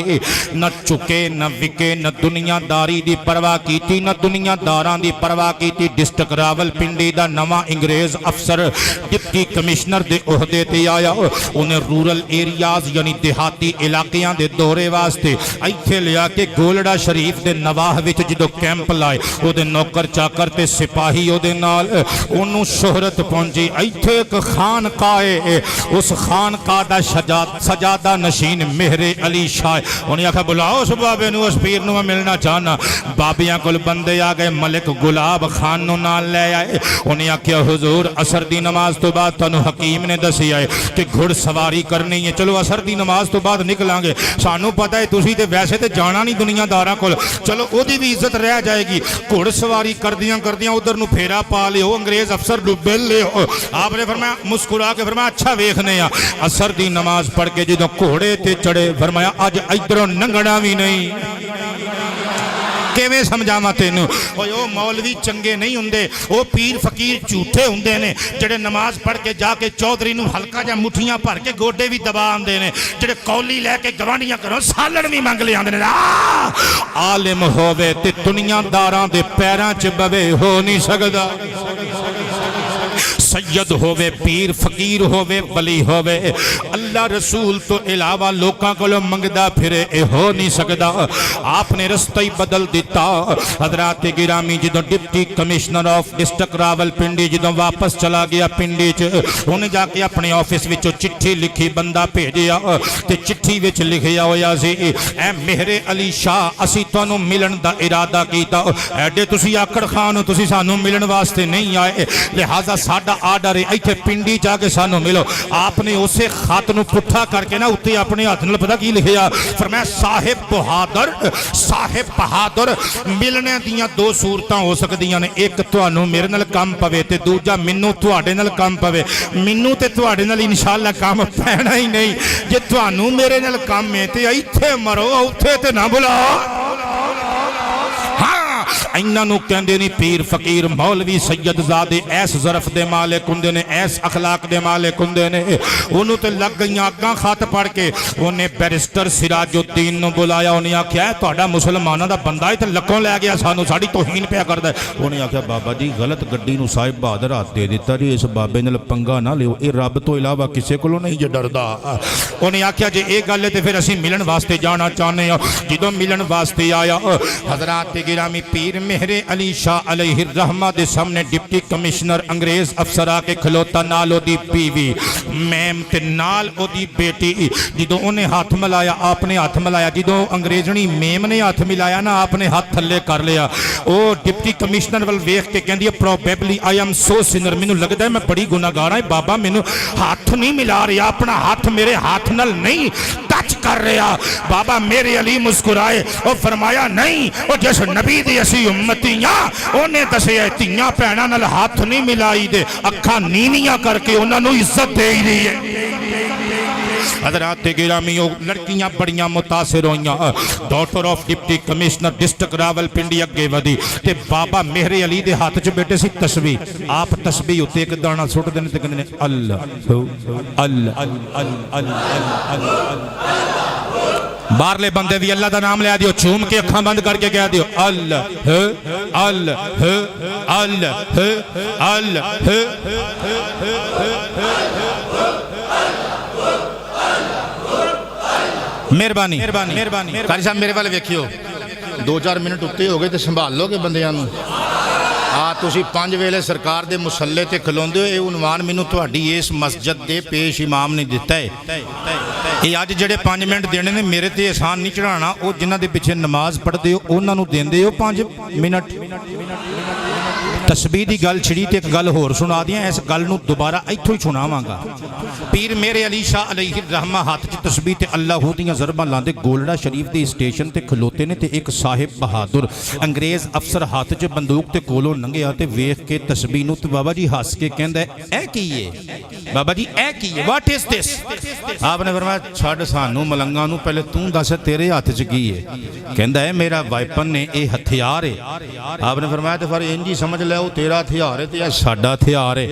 न चुके न विके न दुनियादारी दी परवाह कीती न दुनियादारां दी परवाह कीती। डिस्ट्रिक्ट रावलपिंडी दा नवा अंग्रेज अफसर डिप्टी कमिश्नर दे ओहदे ते आया। उन्हें रूरल एरियाज यानी देहाती इलाकियां दे दौरे वास्ते इत्थे लिया के गोलड़ा शरीफ दे नवाह विच जदों कैंप लाए ओदे नौकर चाकर ते सिपाही ओदे नाल ओनू शोहरत पहुंची। इत्थे एक खानकाह है, उस खानकाह दा सजादा नशीन मेहरे अली शाह। उन्हें आखा बुलाओ उस बाबे नू, उस पीर नू मैं मिलना चाहना। बाबियां कोल बंदे आ गए, मलिक गुलाब खान नू नाल ले आए। उन्हें आख्या हुजूर असर दी नमाज तो बाद तुहानू हकीम ने दसिया है कि घुड़सवारी करनी है। चलो असर दी नमाज तो बाद निकलांगे, सानू पता है तुसी ते वैसे ते जाना नहीं दुनियादारां कोल, चलो ओदी भी इज्जत रह जाएगी। घुड़सवारी करदियां करदियां उधर नू फेरा पा लियो, अंग्रेज अफसर डुबे लियो। आपने फरमाया मुस्कुरा के फरमाया अच्छा वेखने आ। असर दी नमाज पढ़ के जदों घोड़े ते चढ़े फरमाया अज इधरों लंघना भी नहीं। किवें समझावां तैनूं? ओ मौलवी चंगे नहीं हुंदे, ओ पीर फकीर झूठे हुंदे ने जेड़े नमाज पढ़ के जाके चौधरी नूं हल्का जा मुठियां भर के गोडे भी दबा आंदे ने, जेड़े कौली लैके गवांढियां घरों सालण भी मंग ले आंदे ने। आलिम होवे ते दुनियादारां दे पैरां च बवे हो नहीं सकदा। सैयद होवे पीर फकीर होवे वली होवे अल्लाह रसूल तो इलावा लोकां कोलों मंगदा फिरे ए हो नहीं सकदा। आपने रस्ता ही बदल दिता। हजरात गिरामी जदों deputy commissioner of district Rawalpindi जदों वापस चला गया पिंडी च, उन्हें जाके अपने ऑफिस विचों चिट्ठी लिखी, बंदा भेजिया ते चिट्ठी विच लिखिया होया सी ऐ मेहरे अली शाह असी तुहानू मिलन दा इरादा कीता। एडे तुसी आकड़ खान तुसी सानू मिलन वास्ते नहीं आए, लिहाजा साडा आर्डर है इत्थे पिंडी जाके सानू मिलो। आपने उसे खत नूं पुट्ठा करके ना उत्ते अपने हाथ नाल पता की लिखिया, फरमाया साहिब बहादुर मिलने दियां दो सूरतां हो सकदियां ने, एक तुहानू मेरे नाल काम पवे ते दूजा मैनू तुहाडे नाल काम पवे। मैनू ते तुहाडे नाल इंशाअल्लाह काम पैना ही नहीं। जे तुहानू मेरे नाल काम है ते इत्थे मरो, उत्थे ते ना बुलाओ। इन्हों कहते नहीं पीर फकीर मौलवी सैयदजादे ऐस ज़रफ दे मालिक हुंदे ने, ऐस अखलाक दे मालिक हुंदे ने। उन्होंने तो लग गई अग्गां खत पढ़ के उन्हें बैरिस्टर सिराजुद्दीन नूं बुलाया। उन्हें आख्या तुहाडा मुसलमानां दा बंदा है ते लक्कों लै गया, सानू साडी तौहीन पिया करदा है। उन्हें आख्या बाबा जी गलत गड्डी नूं साहिब बहादुर हाथ दे दिता जी, इस बाबे नाल पंगा ना लिओ, ये रब तो इलावा किसी कोलों नहीं जे डरदा। उन्हें आख्या जे ये गल है तो फिर असीं मिलन वास्ते जाना चाहते हैं। जदों मिलन वास्ते आया हजरात गिरामी पीर मेहरे अली शाह अलैहि रहमा दे सामने डिप्टी कमिश्नर अंग्रेज अफसर आके खलोता, नाल ओदी बीवी मैम ते नाल ओदी बेटी। जदों उन्हें हाथ मिलाया आपने हाथ मिलाया, जदों अंग्रेजनी मेम ने हाथ मिलाया ना आपने हाथ थल्ले कर लिया। ओ डिप्टी कमिश्नर वल वेख के कहंदी है probably I am so Sinner, मैनू लगदा है मैं बड़ी गुनाहगार हां, बाबा मैनू हाथ नहीं मिला रहा, अपना हाथ मेरे हाथ नाल नहीं टच कर रहा। बाबा मेरे अली मुस्कुराए और फरमाया नहीं, और जिस नबी दी असी उम्मतियां उन्हें दसिया धीआं भैणां नाल हाथ नहीं मिलाई दे, अखां नीवियां करके उन्होंने इज्जत दे रही है। हजरात गिरामी लड़कियां बड़ियां मुतासिर होइयां। Daughter of deputy commissioner district Rawalpindi अगे वधी ते बाबा मेहरे अली दे हाथ च बेटे सी तस्बीह। आप तस्बीह उत्ते एक दाना सुट देने ते कहंदे ने अल्लाह अल्लाह अल्लाह। बाहरले बंदे भी अल्लाह का नाम लिया दियो, चूम के अखा बंद करके कह दियो अल्लाह अल्लाह अल्लाह अल्लाह। मेहरबानी मेहरबानी कारी साहब मेरे वाले वेखियो, 2-4 मिनट उत्ते हो गए तो संभाल लोगे बंदियां नूं। आ ਤੁਸੀਂ 5 ਵੇਲੇ ਸਰਕਾਰ ਦੇ ਮੁਸੱਲੇ ਤੇ ਖਲੋਂਦੇ ਹੋ। ਇਹ ਉਨਵਾਨ ਮੈਨੂੰ ਤੁਹਾਡੀ ਇਸ ਮਸਜਿਦ ਦੇ ਪੇਸ਼ ਇਮਾਮ ਨੇ ਦਿੱਤਾ ਹੈ। ਇਹ ਅੱਜ ਜਿਹੜੇ 5 ਮਿੰਟ ਦੇਣੇ ਨੇ ਮੇਰੇ ਤੇ ਆਸਾਨ ਨਹੀਂ ਚੜਾਉਣਾ। ਉਹ ਜਿਨ੍ਹਾਂ ਦੇ ਪਿੱਛੇ ਨਮਾਜ਼ ਪੜ੍ਹਦੇ ਹੋ ਉਹਨਾਂ ਨੂੰ ਦਿੰਦੇ ਹੋ 5 ਮਿੰਟ। ਤਸਬੀਹ ਦੀ ਗੱਲ ਛਿੜੀ ਤੇ ਇੱਕ ਗੱਲ ਹੋਰ ਸੁਣਾ ਦਿਆਂ। ਇਸ ਗੱਲ ਨੂੰ ਦੁਬਾਰਾ ਇੱਥੋਂ ਹੀ ਸੁਣਾਵਾਂਗਾ। ਪੀਰ ਮੇਰੇ ਅਲੀ ਸ਼ਾਹ ਅਲੈਹਿ ਰਹਿਮਾ ਹੱਥ 'ਚ ਤਸਬੀਹ ਤੇ ਅੱਲਾਹੂ ਦੀਆਂ ਜ਼ਰਬਾਂ ਲਾਉਂਦੇ ਗੋਲੜਾ ਸ਼ਰੀਫ ਦੇ ਸਟੇਸ਼ਨ ਤੇ ਖਲੋਤੇ ਨੇ ਤੇ ਇੱਕ ਸਾਹਿਬ ਬਹਾਦਰ ਅੰਗਰੇਜ਼ ਅਫਸਰ ਹੱਥ 'ਚ ਬੰਦੂਕ ਤੇ ਕੋਲੋਂ ਲੰਘਿਆ ਤੇ ਵੇਖ ਕੇ ਤਸਬੀਹ ਨੂੰ ਤੇ ਬਾਬਾ ਜੀ ਹੱਸ ਕੇ ਕਹਿੰਦਾ ਇਹ ਕੀ ਹੈ ਬਾਬਾ ਜੀ, ਇਹ ਕੀ ਹੈ, ਵਾਟ ਇਜ਼ ਦਿਸ। ਆਪਨੇ ਫਰਮਾਇਆ ਛੱਡ ਸਾਨੂੰ ਮਲੰਗਾਂ ਨੂੰ, ਪਹਿਲੇ ਤੂੰ ਦੱਸ ਤੇਰੇ ਹੱਥ 'ਚ ਕੀ ਹੈ। ਕਹਿੰਦਾ ਇਹ ਮੇਰਾ ਵਾਈਪਨ ਨੇ, ਇਹ ਹਥਿਆਰ ਹੈ। ਆਪਨੇ ਫਰਮਾਇਆ ਤੇ ਫਿਰ ਇੰਜ ਹੀ ਸਮਝ ਲੈ ਉਹ ਤੇਰਾ ਹਥਿਆਰ ਹੈ ਤੇ ਇਹ ਸਾਡਾ ਹਥਿਆਰ ਹੈ।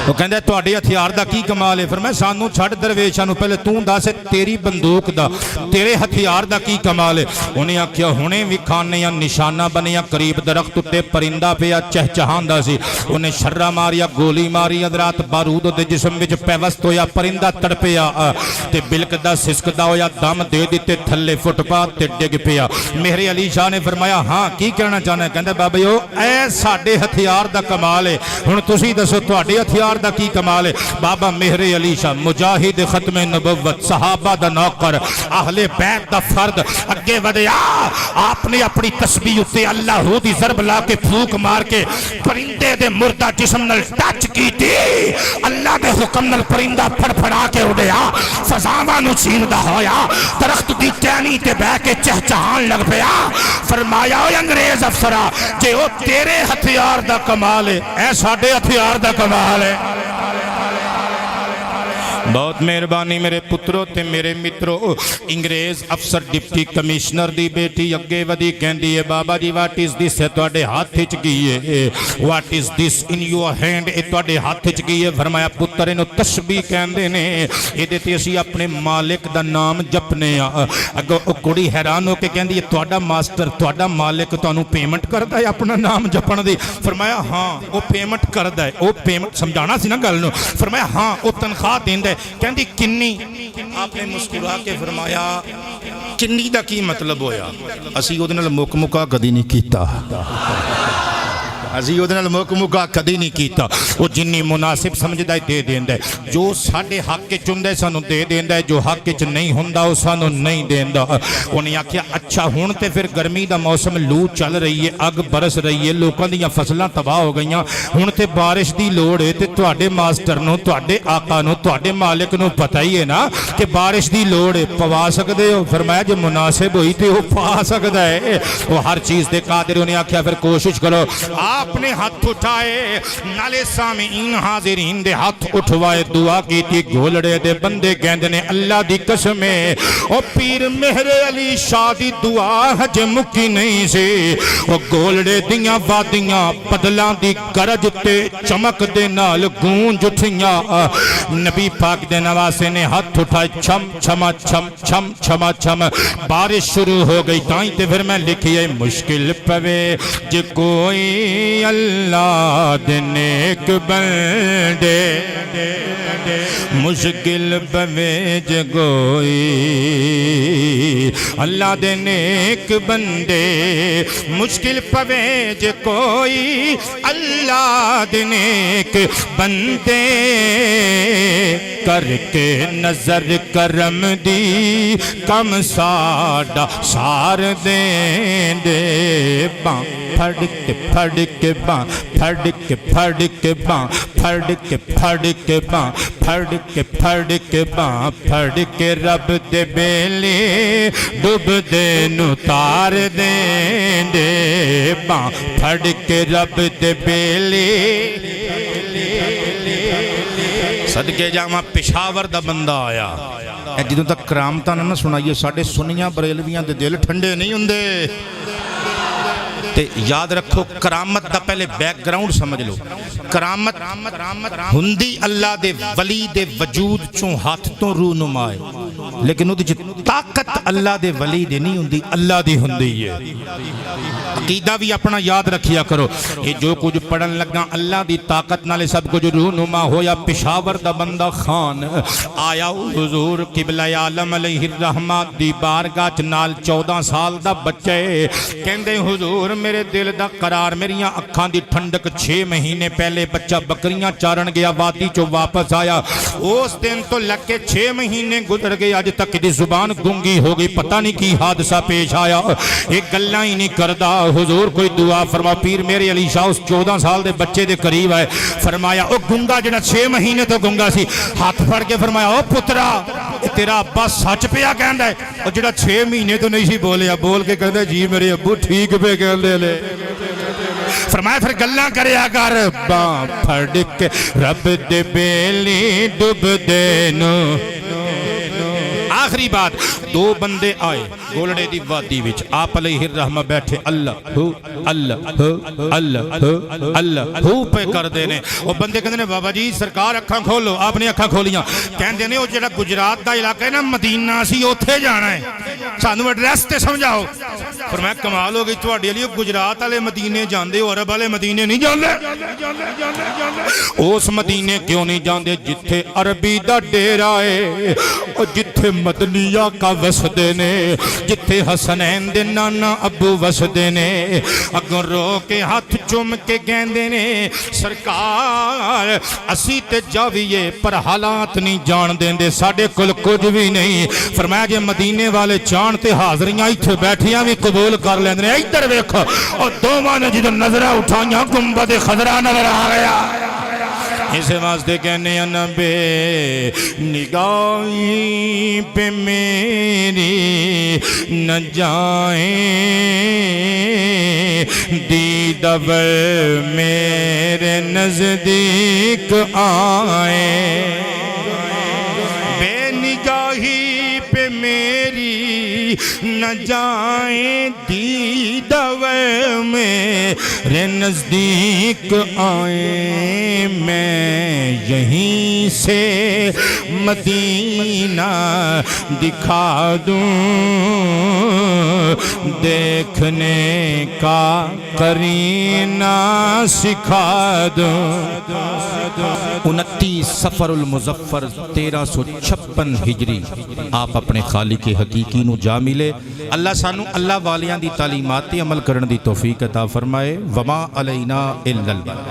ਉਹ ਕਹਿੰਦਾ ਤੁਹਾਡੇ ਹਥਿਆਰ ਦਾ ਕੀ ਕਮਾਲ ਹੈ। ਫਰਮਾਇਆ ਸਾਨੂੰ ਛੱਡ ਦਰਵੇਸ਼ਾਂ ਨੂੰ, ਪਹਿਲੇ ਤੂੰ ਦੱਸ ਤੇਰੀ ਬੰਦੂਕ ਦਾ, ਤੇਰੇ ਹਥਿਆਰ ਦਾ ਕੀ ਕਮਾਲ ਹੈ। ਉਹਨੇ ਆਖਿਆ ਹੁਣੇ ਵੀ ਖਾਨਿਆਂ ਨਿਸ਼ਾਨਾ ਬਣਿਆ, ਕਰੀਬ ਦਰਖਤ ਉੱਤੇ ਪਰਿੰਦਾ ਪਿਆ ਚਹਿਚਹਾਉਂਦਾ ਸੀ। ਉਹਨੇ ਛर्रा ਮਾਰਿਆ, ਗੋਲੀ ਮਾਰੀ, ਅਦਰਾਤ ਬਾਰੂਦ ਉਹਦੇ ਜਿਸਮ ਵਿੱਚ ਪੈਵਸਤ ਹੋਇਆ, ਪਰਿੰਦਾ ਤੜਪਿਆ ਤੇ ਬਿਲਕਦਾ ਸਿਸਕਦਾ ਹੋਇਆ ਦਮ ਦੇ ਦਿੱਤੇ, ਥੱਲੇ ਫੁੱਟਪਾਥ ਤੇ ਡਿੱਗ ਪਿਆ। ਮੇਰੇ ਅਲੀ ਸ਼ਾਹ ਨੇ ਫਰਮਾਇਆ ਹਾਂ ਕੀ ਕਹਿਣਾ ਚਾਹੁੰਦਾ। ਕਹਿੰਦਾ ਬਾਬਾ ਜੀ ਇਹ ਸਾਡੇ ਹਥਿਆਰ ਦਾ ਕਮਾਲ ਹੈ। ਹੁਣ ਤੁਸੀਂ ਦੱਸੋ ਤੁਹਾਡੇ ਹਥਿਆਰ ਦਾ ਕੀ ਕਮਾਲ ਹੈ। ਬਾਬਾ ਮੇਰੇ ਅਲੀ ਸ਼ਾਹ ਮੁਜਾਹਿਦ ਖਤਮੇ ਨਬੁਵਤ, ਸਹਾਬਾ ਦਾ ਨੌਕਰ, ਅਹਲੇ ਬੈਤ ਦਾ ਫਰਦ, ਅੱਗੇ ਵਧਿਆ। ਆਪਨੇ ਆਪਣੀ ਤਸਬੀਹ ਉੱਤੇ ਅੱਲਾਹੂ ਦੀ ਜ਼ਰਬ ਲਾ ਕੇ ਫੂਕ ਮਾਰ ਕੇ ਪਰਿੰਦੇ ਦੇ ਮੁਰਦਾ ਜਿਸਮ ਨਾਲ ਟੱਚ ਕੀਤੀ। ਅੱਲਾ ਦੇ ਹੁਕਮ ਨਾਲ ਪਰਿੰਦਾ ਫੜਫੜਾ ਕੇ ਉੱਡਿਆ, ਫਜ਼ਾਵਾਂ ਨੂੰ ਛੀਨਦਾ ਹੋਇਆ ਦਰਖਤ ਦੀ ਟਹਿਣੀ ਤੇ ਬਹਿ ਕੇ ਚਹਿਚਹਾਉਣ ਲੱਗ ਪਿਆ। ਫਰਮਾਇਆ ਓਏ ਅੰਗਰੇਜ਼ ਅਫਸਰਾ, ਜੇ ਉਹ ਤੇਰੇ ਹਥਿਆਰ ਦਾ ਕਮਾਲ ਹੈ, ਇਹ ਸਾਡੇ ਹਥਿਆਰ ਦਾ ਕਮਾਲ ਹੈ। बहुत मेहरबानी मेरे पुत्रों ते मेरे मित्रों। अंग्रेज अफसर डिप्टी कमिश्नर दी बेटी अगे वधी कहंदी है बाबा जी वाट इज दिस है तुहाडे हाथ च की है, what is this in your hand, ये तुहाडे हाथ च की है। फरमाया पुत्र इहनूं तस्बीह कहंदे ने, इहदे ते असीं अपने मालिक दा नाम जपने आ। अगों ओ कुड़ी हैरान हो के कहंदी है तुहाडा मास्टर तुहाडा मालिक तुहानूं पेमेंट करदा है अपना नाम जपण दी। फरमाया हाँ वो पेमेंट करदा है, वो पेमेंट समझाना सी ना गल नूं। फरमाया हाँ वो तनख्वाह देंदा कहती किन्नी। आपने मुस्कुरा के फरमाया किन्नी दा की मतलब होया। असी उहदे नाल मुक मुका कदी नहीं कीता, असी उहदे नाल मुक मुका कदी नहीं कीता। वो जिन्नी मुनासिब समझदा है दे देंदा है, जो साडे हक च हुंदा है सानू दे देंदा है, जो हक च नहीं हुंदा वो सानू नहीं देंदा। उन्हें आख्या अच्छा हुण ते फिर गर्मी दा मौसम, लू चल रही है, अग बरस रही है, लोकां दीयां फसलां तबाह हो गईयां, हुण ते बारिश दी लोड़ है ते तुहाडे मास्टर नूं तुहाडे आका नूं तुहाडे मालिक नूं पता ही है ना कि बारिश दी लोड़ है, पवा सकदे हो। फरमाया जे मुनासिब होई ते वो पा सकदा है, वो हर चीज़ दे कादिर। उन्हें आख्या फिर कोशिश करो। आपने हाथ उठाए, नाले सामीन हाजिरीन दे हाथ उठवाए, दुआ की थी। गोलड़े दे बंदे कहंदे ने अल्लाह दी कसम है ओ पीर मेहरे अली शाह दी दुआ हजे मुक्की नहीं सी। ओ गोलड़े दियां वादियां बदलां दी गरज ते चमक दे नाल गूंज उठियां। नबी पाक दे नवासे ने हाथ उठाए, छम छमा छम छम छमा छम बारिश शुरू हो गई। ताई ते फिर मैं लिखिए मुश्किल पवे जे कोई अल्लाह दे नेक बंदे, मुश्किल पवे जे कोई अल्लाह दे नेक बंदे, मुश्किल पवे जे कोई अल्लाह दे नेक बंदे, करके नजर करम दी कम साडा सार देंदे। बां फड़ के बां फड़ के बां फड़ के बां फड़ के बां फड़ के रब दे बेले डुब दे नु तार देंदे। बां फड़ के रब दे बेले सदके जावा पिशावर दा बंदा आया। ਜਦੋਂ तक करामतां ना सुनाइए साडे सुन्नियां बरेलवियां दे दिल ठंडे नहीं हुंदे। ते याद रखो करामत दा पहले बैकग्राउंड समझ लो। करामत हुंदी अल्लाह दे वली दे वजूद चों हाथ तो रूनुमाए। लेकिन उहदे च ताकत अल्लाह दे वली दी नहीं हुंदी, अल्लाह दी हुंदी है। अकीदा भी अपना याद रखिया करो। ये जो कुछ पढ़न लगा अल्लाह दी ताकत नाले सब कुछ रूनुमा होया। पिशावर दा बंदा खान आया हुजूर किबला आलम अलैहिर्रहमत दी बारगाह च नाल 14 साल दा बच्चा है। कहंदे हुजूर मेरे दिल दा करार, मेरियां अखां दी ठंडक। 6 महीने पहले बच्चा बकरियां चारण गया, वादी चो वापस आया। उस दिन तो लग के 6 महीने गुजर गए, अज तक दी जुबान गूंगी हो गई। पता नहीं की हादसा पेश आया, एक गल्ला ही नहीं करदा। हुजूर कोई दुआ फरमा। पीर मेरे अली शाह उस 14 साल के बच्चे के करीब आए। फरमाया ओ गुंगा जिहड़ा 6 महीने तो गुंगा सी, हाथ फड़ के फरमाया ओ पुत्रा तेरा अब्बा सच पिया कहंदा है। और जिहड़ा 6 महीने तो नहीं सी बोलिया, बोल के कहंदा जी मेरे अब्बू ठीक पे कहंदे ले। फरमाया फिर गल्ला करया कर। बां फड़ के रब दे बेली डुब देनो। आखिरी बात, 2 बंदे आए गोलड़े दी वादी विच, आप अलैहिर्रहमत बैठे अल्लाह हु अल्लाह हु अल्लाह हु अल्लाह हु पे करदे ने। वो बंदे कहंदे ने बाबा जी सरकार अखां खोलो। आपने अखां खोलियां। कहंदे ने वो जेड़ा गुजरात दा इलाका है ना मदीना, सी उत्थे जाना है, सानू एड्रेस ते समझाओ। पर मैं कमाल हो गई तुहाडे लिए, गुजरात वाले मदीने जांदे हो, अरब वाले मदीने नहीं जांदे। उस मदीने क्यों नहीं जांदे जिथे अरबी दा डेरा है, और जिथे मदनिया का वसदे ने, जिथे हसनैन दे नाना अबू वसदे ने। अगों रो के हाथ चुम के कहंदे ने सरकार असी ते जाविए पर हालात नहीं जान देंदे, साडे कोल कुछ भी नहीं। फरमाया जे मदीने वाले चाण ते हाजरियां इत्थे बैठियां भी कबूल कर लेंदे ने। इधर वेखो और दोवां ने जदों नजरां उठाइयां गुंबद खजरा नजर आ गया। इस वास्ते कहने नबे निगाही पे मेरी न जाए, दीदवर मेरे नजदीक आए। बेनिगाही पे मेरी न जाए, दीदवर मेरे नजदीक आए। मैं यहीं से मदीना दिखा दूं, देखने का करीना सिखा दूं। 29 सफरुल मुजफ्फर 1356 हिजरी आप अपने खालिक हकीकी नू जा मिले। अल्लाह सानू अल्लाह वालियां दी तालीमात ते अमल करन दी तौफीक अता फरमाए। वमा अलैना इल्लल बलाग।